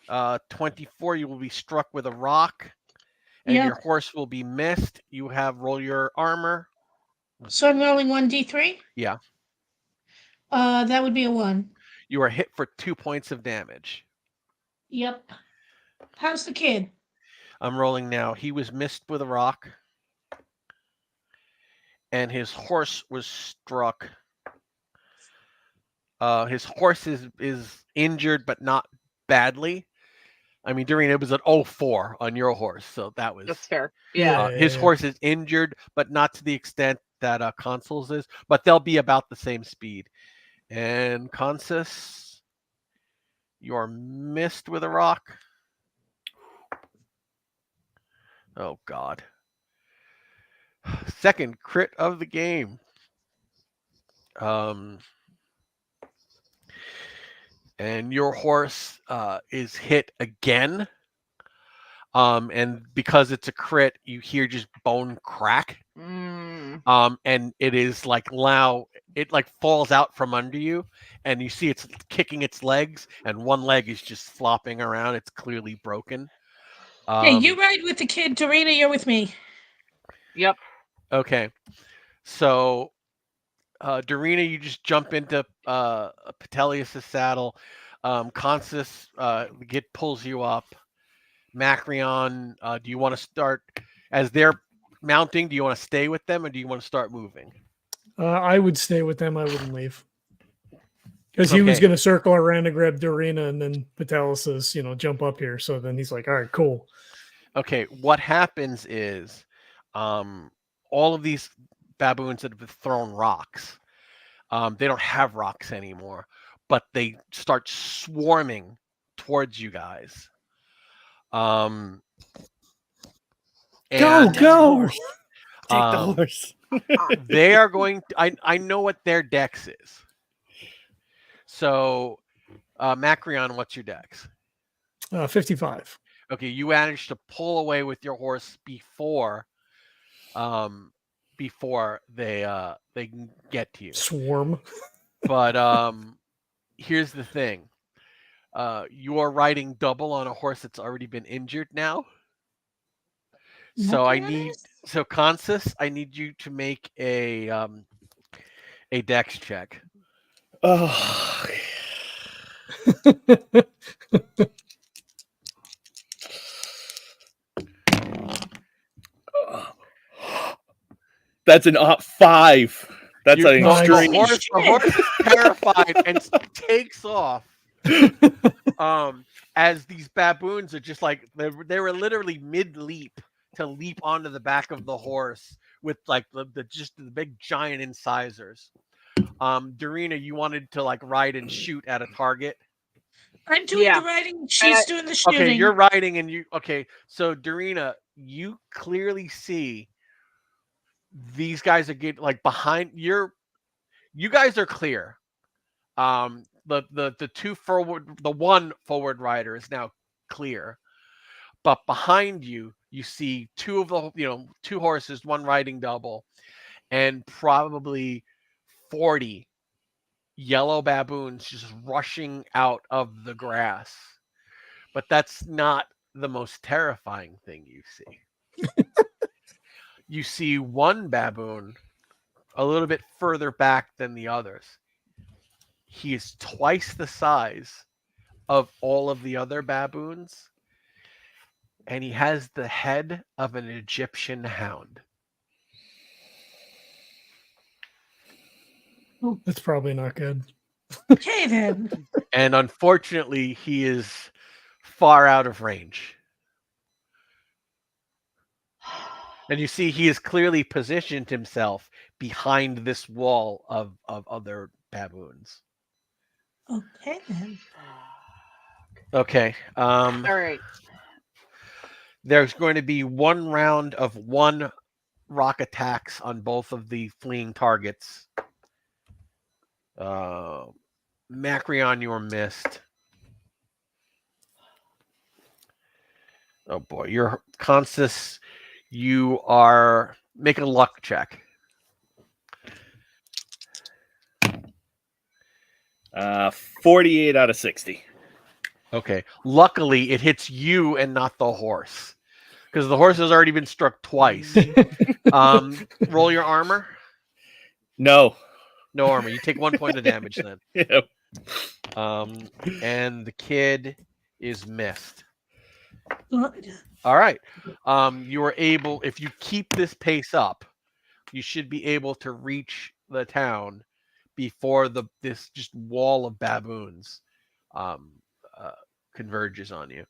24, you will be struck with a rock, and Yep. your horse will be missed. You have roll your armor. So I'm rolling 1d3? Yeah. That would be a 1. You are hit for 2 points of damage. Yep. How's the kid? I'm rolling now. He was missed with a rock, and his horse was struck. His horse is injured, but not badly. I mean, Doreena, it was an 04 on your horse, so that was That's fair. Yeah. his horse is injured, but not to the extent that Consul's is. But they'll be about the same speed. And Consus, you're missed with a rock. Oh God! Second crit of the game. And your horse is hit again. And because it's a crit, you hear just bone crack. Mm. And it is like it like falls out from under you, and you see it's kicking its legs, and one leg is just flopping around. It's clearly broken. Hey, you ride with the kid. Doreena, you're with me. Yep. Okay. So, Doreena, you just jump into Petelius' saddle. Consus pulls you up. Macrion, do you want to start as they're mounting? Do you want to stay with them, or do you want to start moving? I would stay with them. I wouldn't leave. Because he was Okay. going to circle around and grab Doreena, and then Petelius says, jump up here. So then he's like, all right, cool. Okay, what happens is all of these baboons that have thrown rocks, they don't have rocks anymore, but they start swarming towards you guys. Go, And go. Take the horse. they are going to, I know what their dex is. So, Macrion, what's your dex? 55. Okay, you managed to pull away with your horse before they can get to you. Swarm. But here's the thing. You are riding double on a horse that's already been injured now. So Consus, I need you to make a dex check. Oh. That's an 5. That's an extreme. The horse is terrified and takes off. As these baboons are just like they were literally mid-leap to leap onto the back of the horse with like the big giant incisors. Doreena, you wanted to like ride and shoot at a target. I'm doing the riding. She's doing the shooting. Okay, you're riding and you. Okay, so Doreena, you clearly see these guys are getting like behind you guys are clear. The one forward rider is now clear, but behind you see two of the two horses, one riding double, and probably 40 yellow baboons just rushing out of the grass. But that's not the most terrifying thing you see. You see one baboon a little bit further back than the others. He is twice the size of all of the other baboons, and he has the head of an Egyptian hound. That's probably not good. Okay, then. And unfortunately, he is far out of range. And you see, he has clearly positioned himself behind this wall of other baboons. Okay, then. Okay. All right. There's going to be one round of 1 rock attacks on both of the fleeing targets. Macrion, you were missed. Oh boy, you're Consus. You are make a luck check. 48 out of 60. Okay. Luckily, it hits you and not the horse, because the horse has already been struck twice. Roll your armor. No. No armor. You take 1 point of damage then. Yeah. And the kid is missed. Good. All right. You are able, if you keep this pace up, you should be able to reach the town before this just wall of baboons converges on you.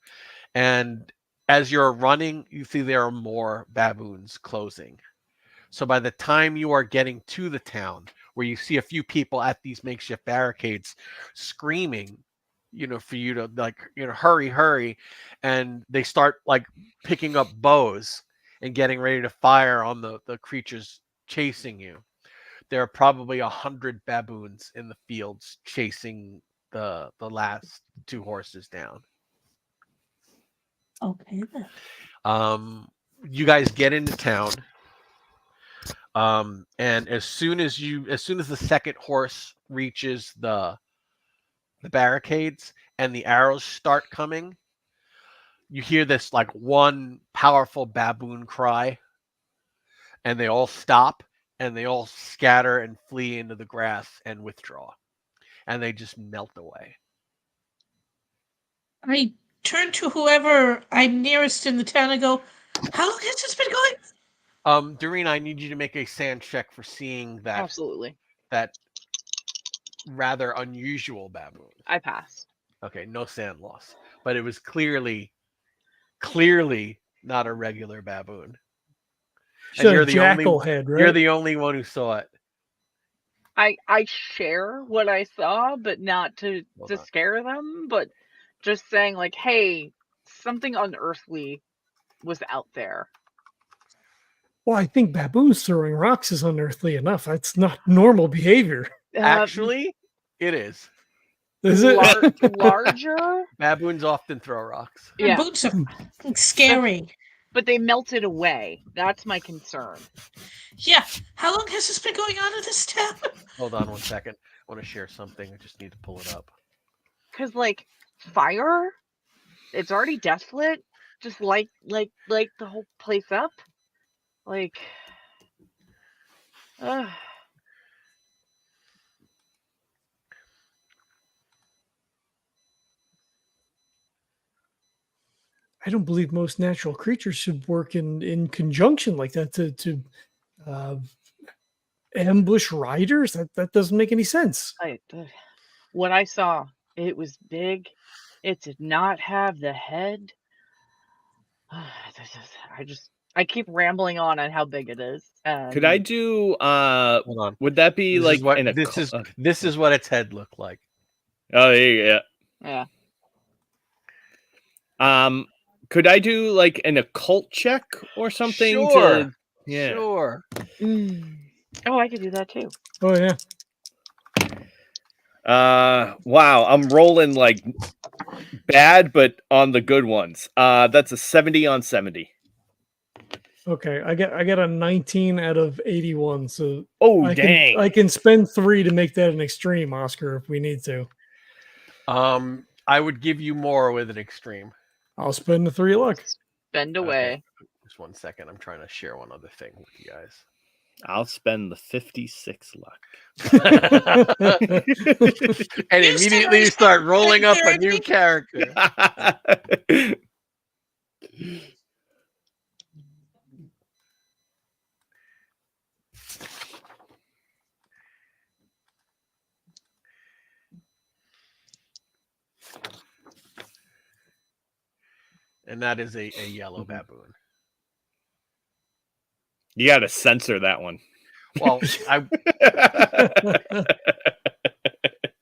And as you're running, you see there are more baboons closing. So by the time you are getting to the town, where you see a few people at these makeshift barricades screaming, for you to hurry, hurry. And they start picking up bows and getting ready to fire on the creatures chasing you. There are probably 100 baboons in the fields chasing the last 2 horses down. Okay then. You guys get into town. And as soon as the second horse reaches the barricades and the arrows start coming, you hear this one powerful baboon cry, and they all stop and they all scatter and flee into the grass and withdraw, and they just melt away. I turn to whoever I'm nearest in the town and go, how long has this been going? Doreena, I need you to make a sand check for seeing that Absolutely. that rather unusual baboon. I passed. Okay, no sand loss, but it was clearly not a regular baboon. So you're the jackal head, right? You're the only one who saw it. I share what I saw, but not to scare them, but just saying hey, something unearthly was out there. Well, I think baboons throwing rocks is unearthly enough. That's not normal behavior. Actually, it is. Is it? Larger? Baboons often throw rocks. Yeah. Boots are scary. But they melted away. That's my concern. Yeah. How long has this been going on in this town? Hold on 1 second. I want to share something. I just need to pull it up. Because fire, it's already deathlit. Just light the whole place up. I don't believe most natural creatures should work in conjunction like that to ambush riders. That doesn't make any sense. What I saw, it was big. It did not have the head. I keep rambling on how big it is. Could I do? Hold on. Would that be this is what its head looked like. Oh yeah. Yeah. Could I do an occult check or something? Sure. Yeah. Sure. Oh, I could do that too. Oh yeah. Wow, I'm rolling bad, but on the good ones. That's a 70 on 70. Okay, I get a 19 out of 81. So dang. I can spend 3 to make that an extreme, Oscar, if we need to. I would give you more with an extreme. I'll spend the 3 luck. Spend away. Okay. Just 1 second. I'm trying to share one other thing with you guys. I'll spend the 56 luck. And immediately you start rolling up a new character. And that is a yellow baboon. You got to censor that one. Well, I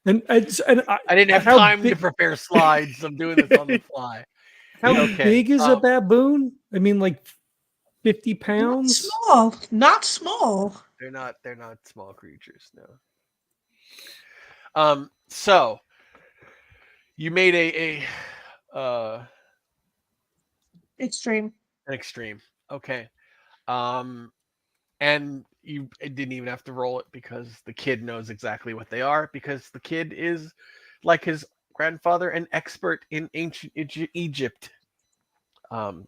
didn't have time to prepare slides. I'm doing this on the fly. How big is a baboon? I mean, 50 pounds? Not small. They're not small creatures, no. So you made a Extreme. An extreme. Okay. And you didn't even have to roll it because the kid knows exactly what they are, because the kid is, like his grandfather, an expert in ancient Egypt. 1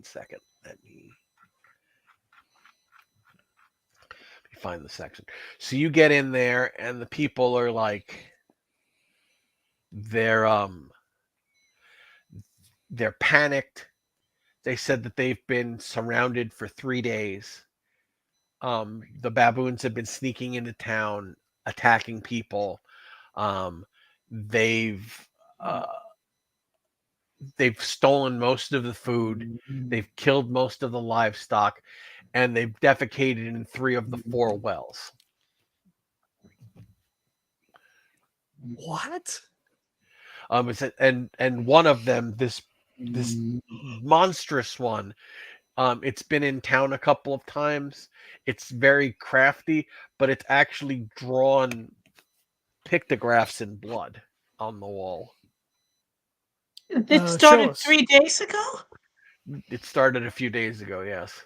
second. Let me find the section. So you get in there, and the people are like, they're panicked. They said that they've been surrounded for 3 days. The baboons have been sneaking into town, attacking people. They've stolen most of the food. They've killed most of the livestock, and they've defecated in 3 of the 4 wells. What? And one of them, this monstrous one, it's been in town a couple of times. It's very crafty, but it's actually drawn pictographs in blood on the wall. It Show started us. 3 days ago? It started a few days ago, yes.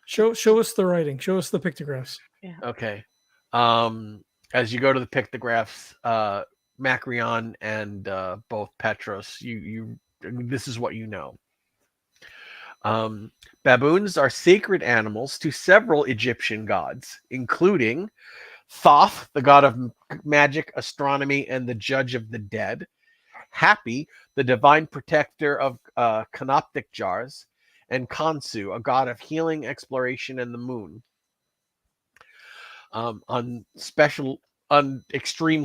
Show us the writing. Show us the pictographs. Okay. As you go to the pictographs, Macrion and both Petros, this is what you know. Baboons are sacred animals to several Egyptian gods, including Thoth, the god of magic, astronomy, and the judge of the dead; Happy, the divine protector of canoptic jars; and Consus, a god of healing, exploration, and the moon. On extreme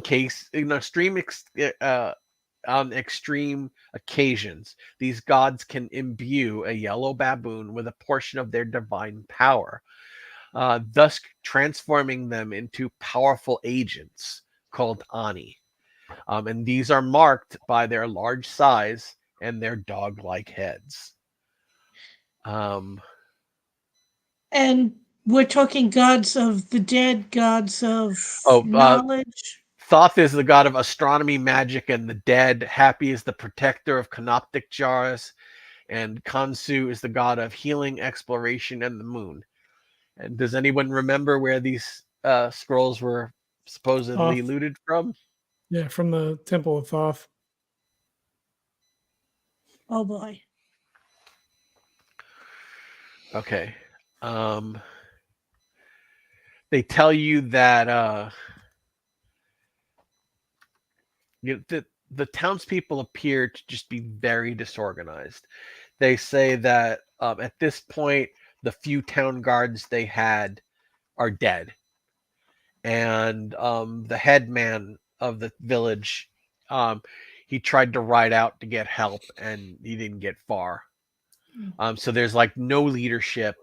occasions, these gods can imbue a yellow baboon with a portion of their divine power, thus transforming them into powerful agents called Ani. And these are marked by their large size and their dog-like heads. And we're talking gods of the dead, gods of knowledge. Thoth is the god of astronomy, magic, and the dead. Happy is the protector of canoptic jars. And Consus is the god of healing, exploration, and the moon. And does anyone remember where these scrolls were supposedly Thoth. looted from? Yeah, from the Temple of Thoth. Oh boy. Okay. They tell you that the townspeople appear to just be very disorganized. They say that at this point, the few town guards they had are dead. And the headman of the village, he tried to ride out to get help, and he didn't get far. So there's like no leadership.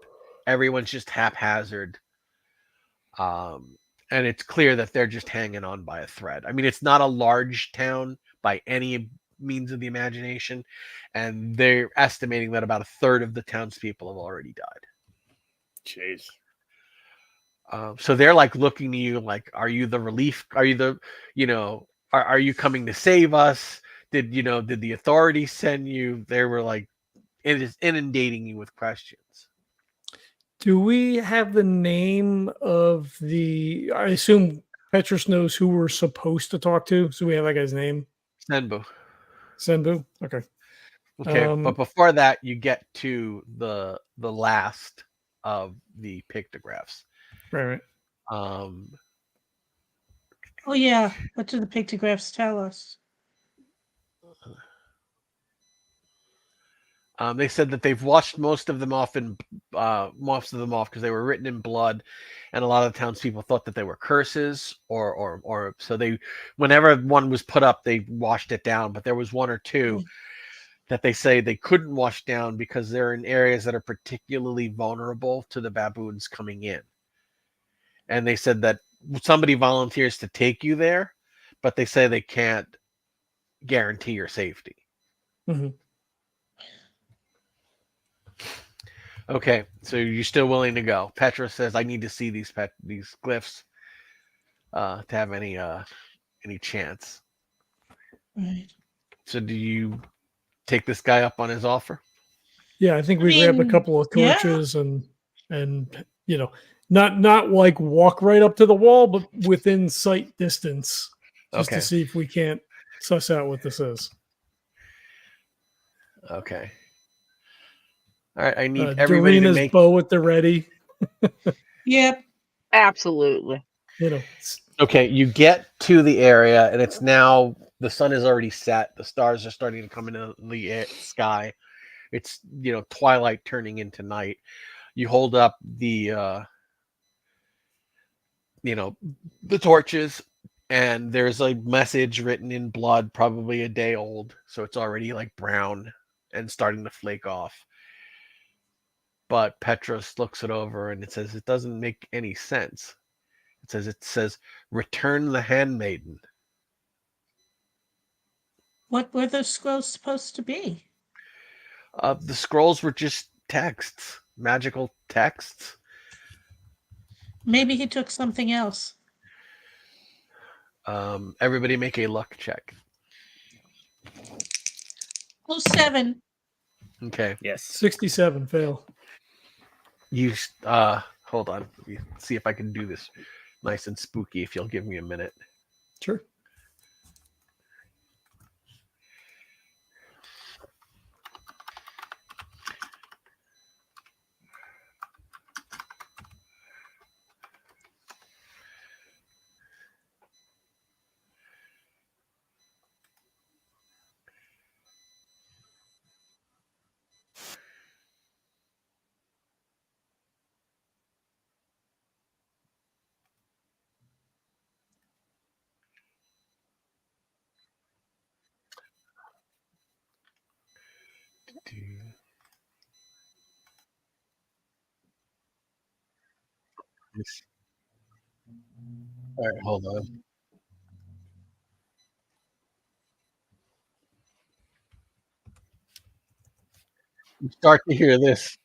Everyone's just haphazard. And it's clear that they're just hanging on by a thread. I mean, it's not a large town by any means of the imagination, and they're estimating that about a third of the townspeople have already died. Jeez. So they're like looking to you like, are you the relief? Are you the, are you coming to save us? Did the authorities send you? They were like, it is inundating you with questions. Do we have the name of the? I assume Petrus knows who we're supposed to talk to, so we have that guy's name. Senbu. Senbu. Okay. Okay, but before that, you get to the last of the pictographs. Right. Oh yeah. What do the pictographs tell us? They said that they've washed most of them off because they were written in blood, and a lot of the townspeople thought that they were curses, or so they, whenever one was put up, they washed it down. But there was 1 or 2 that they say they couldn't wash down because they're in areas that are particularly vulnerable to the baboons coming in. And they said that somebody volunteers to take you there, but they say they can't guarantee your safety. Mm-hmm. Okay, so you're still willing to go. Petra says, "I need to see these glyphs to have any chance." Right. So do you take this guy up on his offer? Yeah, I think I we grab a mean, couple of yeah. torches and you know, not like walk right up to the wall, but within sight distance, just Okay. to see if we can't suss out what this is. Okay. All right. I need everybody to Doreena's make. bow at the ready. Yep. Absolutely. You know, Okay, you get to the area, and it's now the sun is already set. The stars are starting to come into the sky. It's twilight turning into night. You hold up the the torches, and there's a message written in blood, probably a day old, so it's already like brown and starting to flake off. But Petros looks it over, and it says it doesn't make any sense. It says return the handmaiden. What were those scrolls supposed to be? The scrolls were just texts, magical texts. Maybe he took something else. Everybody make a luck check. Oh, 7. Okay. Yes. 67 fail. You hold on. Let me see if I can do this nice and spooky. If you'll give me a minute. Sure. All right, hold on. You start to hear this.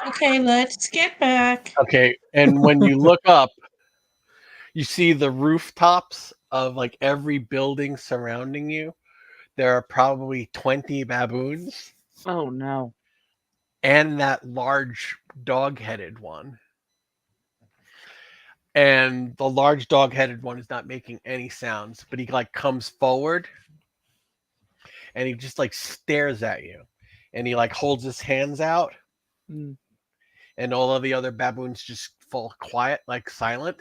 Okay, let's get back. Okay, and when you look up, you see the rooftops of like every building surrounding you. There are probably 20 baboons Oh no. and that large dog-headed one. And the large dog-headed one is not making any sounds, but he like comes forward and he just like stares at you. And he like holds his hands out. And all of the other baboons just fall quiet, like silent,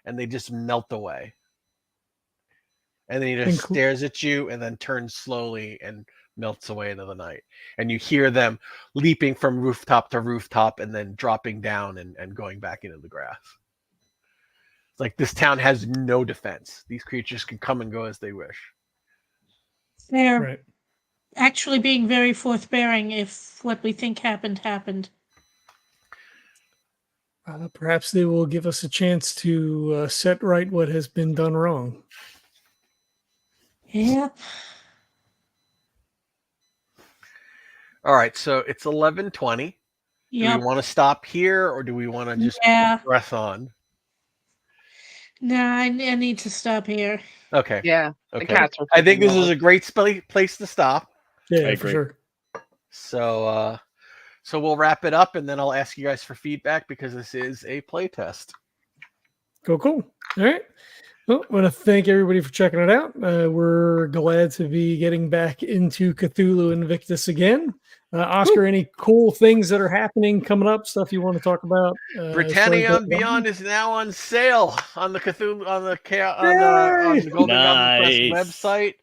and they just melt away. And then he just stares at you and then turns slowly and melts away into the night. And you hear them leaping from rooftop to rooftop and then dropping down and going back into the grass. It's like this town has no defense. These creatures can come and go as they wish. They're actually being very forthbearing if what we think happened. Perhaps they will give us a chance to set right what has been done wrong. Yeah. All right, so it's 11:20. Yep. Do we want to stop here or do we want to just press on? No, I need to stop here. Okay. Yeah. Okay. I think this is a great place to stop. Yeah, for sure. So we'll wrap it up and then I'll ask you guys for feedback because this is a play test. Cool. All right. Well, I want to thank everybody for checking it out. We're glad to be getting back into Cthulhu Invictus again. Oscar, any cool things that are happening coming up? Stuff you want to talk about? Britannia and Beyond is now on sale on the Cthulhu on the Golden Goblin Press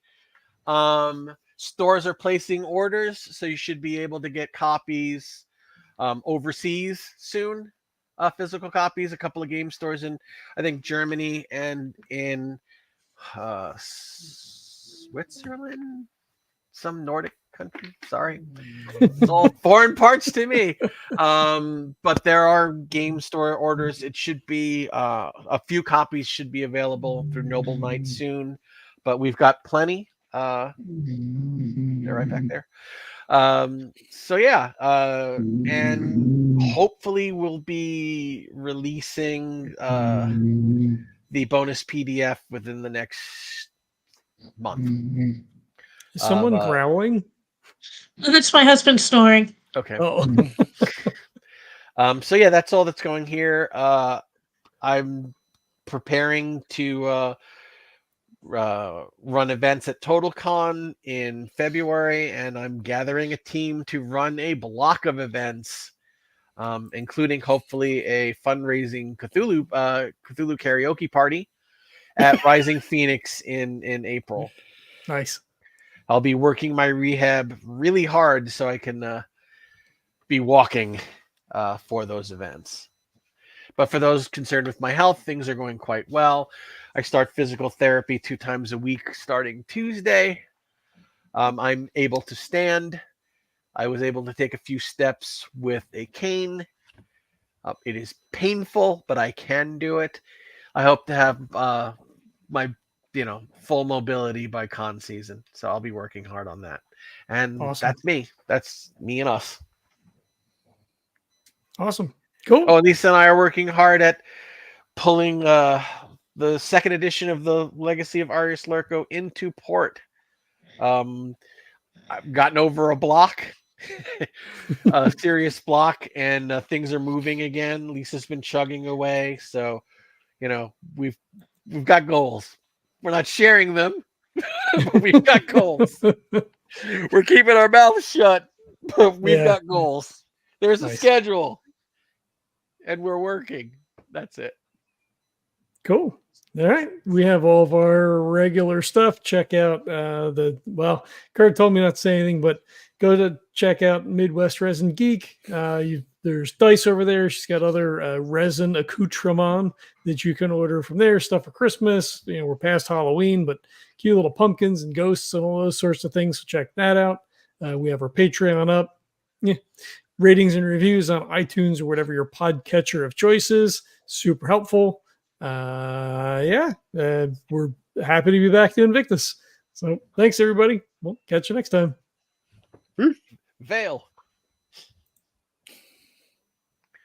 website. Stores are placing orders, so you should be able to get copies overseas soon. Physical copies, a couple of game stores in, I think, Germany and in Switzerland, some Nordic country. Sorry, it's all foreign parts to me. But there are game store orders. It should be a few copies should be available through Noble Knight soon, but we've got plenty. They're right back there. So yeah, and hopefully we'll be releasing the bonus PDF within the next month. Is someone Uh, growling? That's my husband snoring. Okay. Oh, So yeah, that's all that's going here. I'm preparing to run events at TotalCon in February, and I'm gathering a team to run a block of events, including hopefully a fundraising Cthulhu karaoke party at Rising Phoenix in April. nice. I'll be working my rehab really hard so I can be walking for those events. But for those concerned with my health, things are going quite well. I start physical therapy 2 times a week starting Tuesday. I'm able to stand. I was able to take a few steps with a cane. It is painful, but I can do it. I hope to have my full mobility by con season. So I'll be working hard on that. And Awesome. that's me. That's me and us. Awesome. Cool. Oh, and Lisa and I are working hard at pulling the second edition of the Legacy of Arius Lurko into port. I've gotten over a block, a serious block, and things are moving again. Lisa's been chugging away, so we've got goals. We're not sharing them, but we've got goals. We're keeping our mouths shut, but we've got goals. There's a Nice. schedule, and we're working. That's it. Cool. All right. We have all of our regular stuff. Check out Kurt told me not to say anything, but go to check out Midwest Resin Geek. There's Dice over there. She's got other resin accoutrement that you can order from there. Stuff for Christmas. We're past Halloween, but cute little pumpkins and ghosts and all those sorts of things. So check that out. We have our Patreon up. Yeah. Ratings and reviews on iTunes or whatever your podcatcher of choice is. Super helpful. We're happy to be back to Invictus. So thanks, everybody. We'll catch you next time. Veil.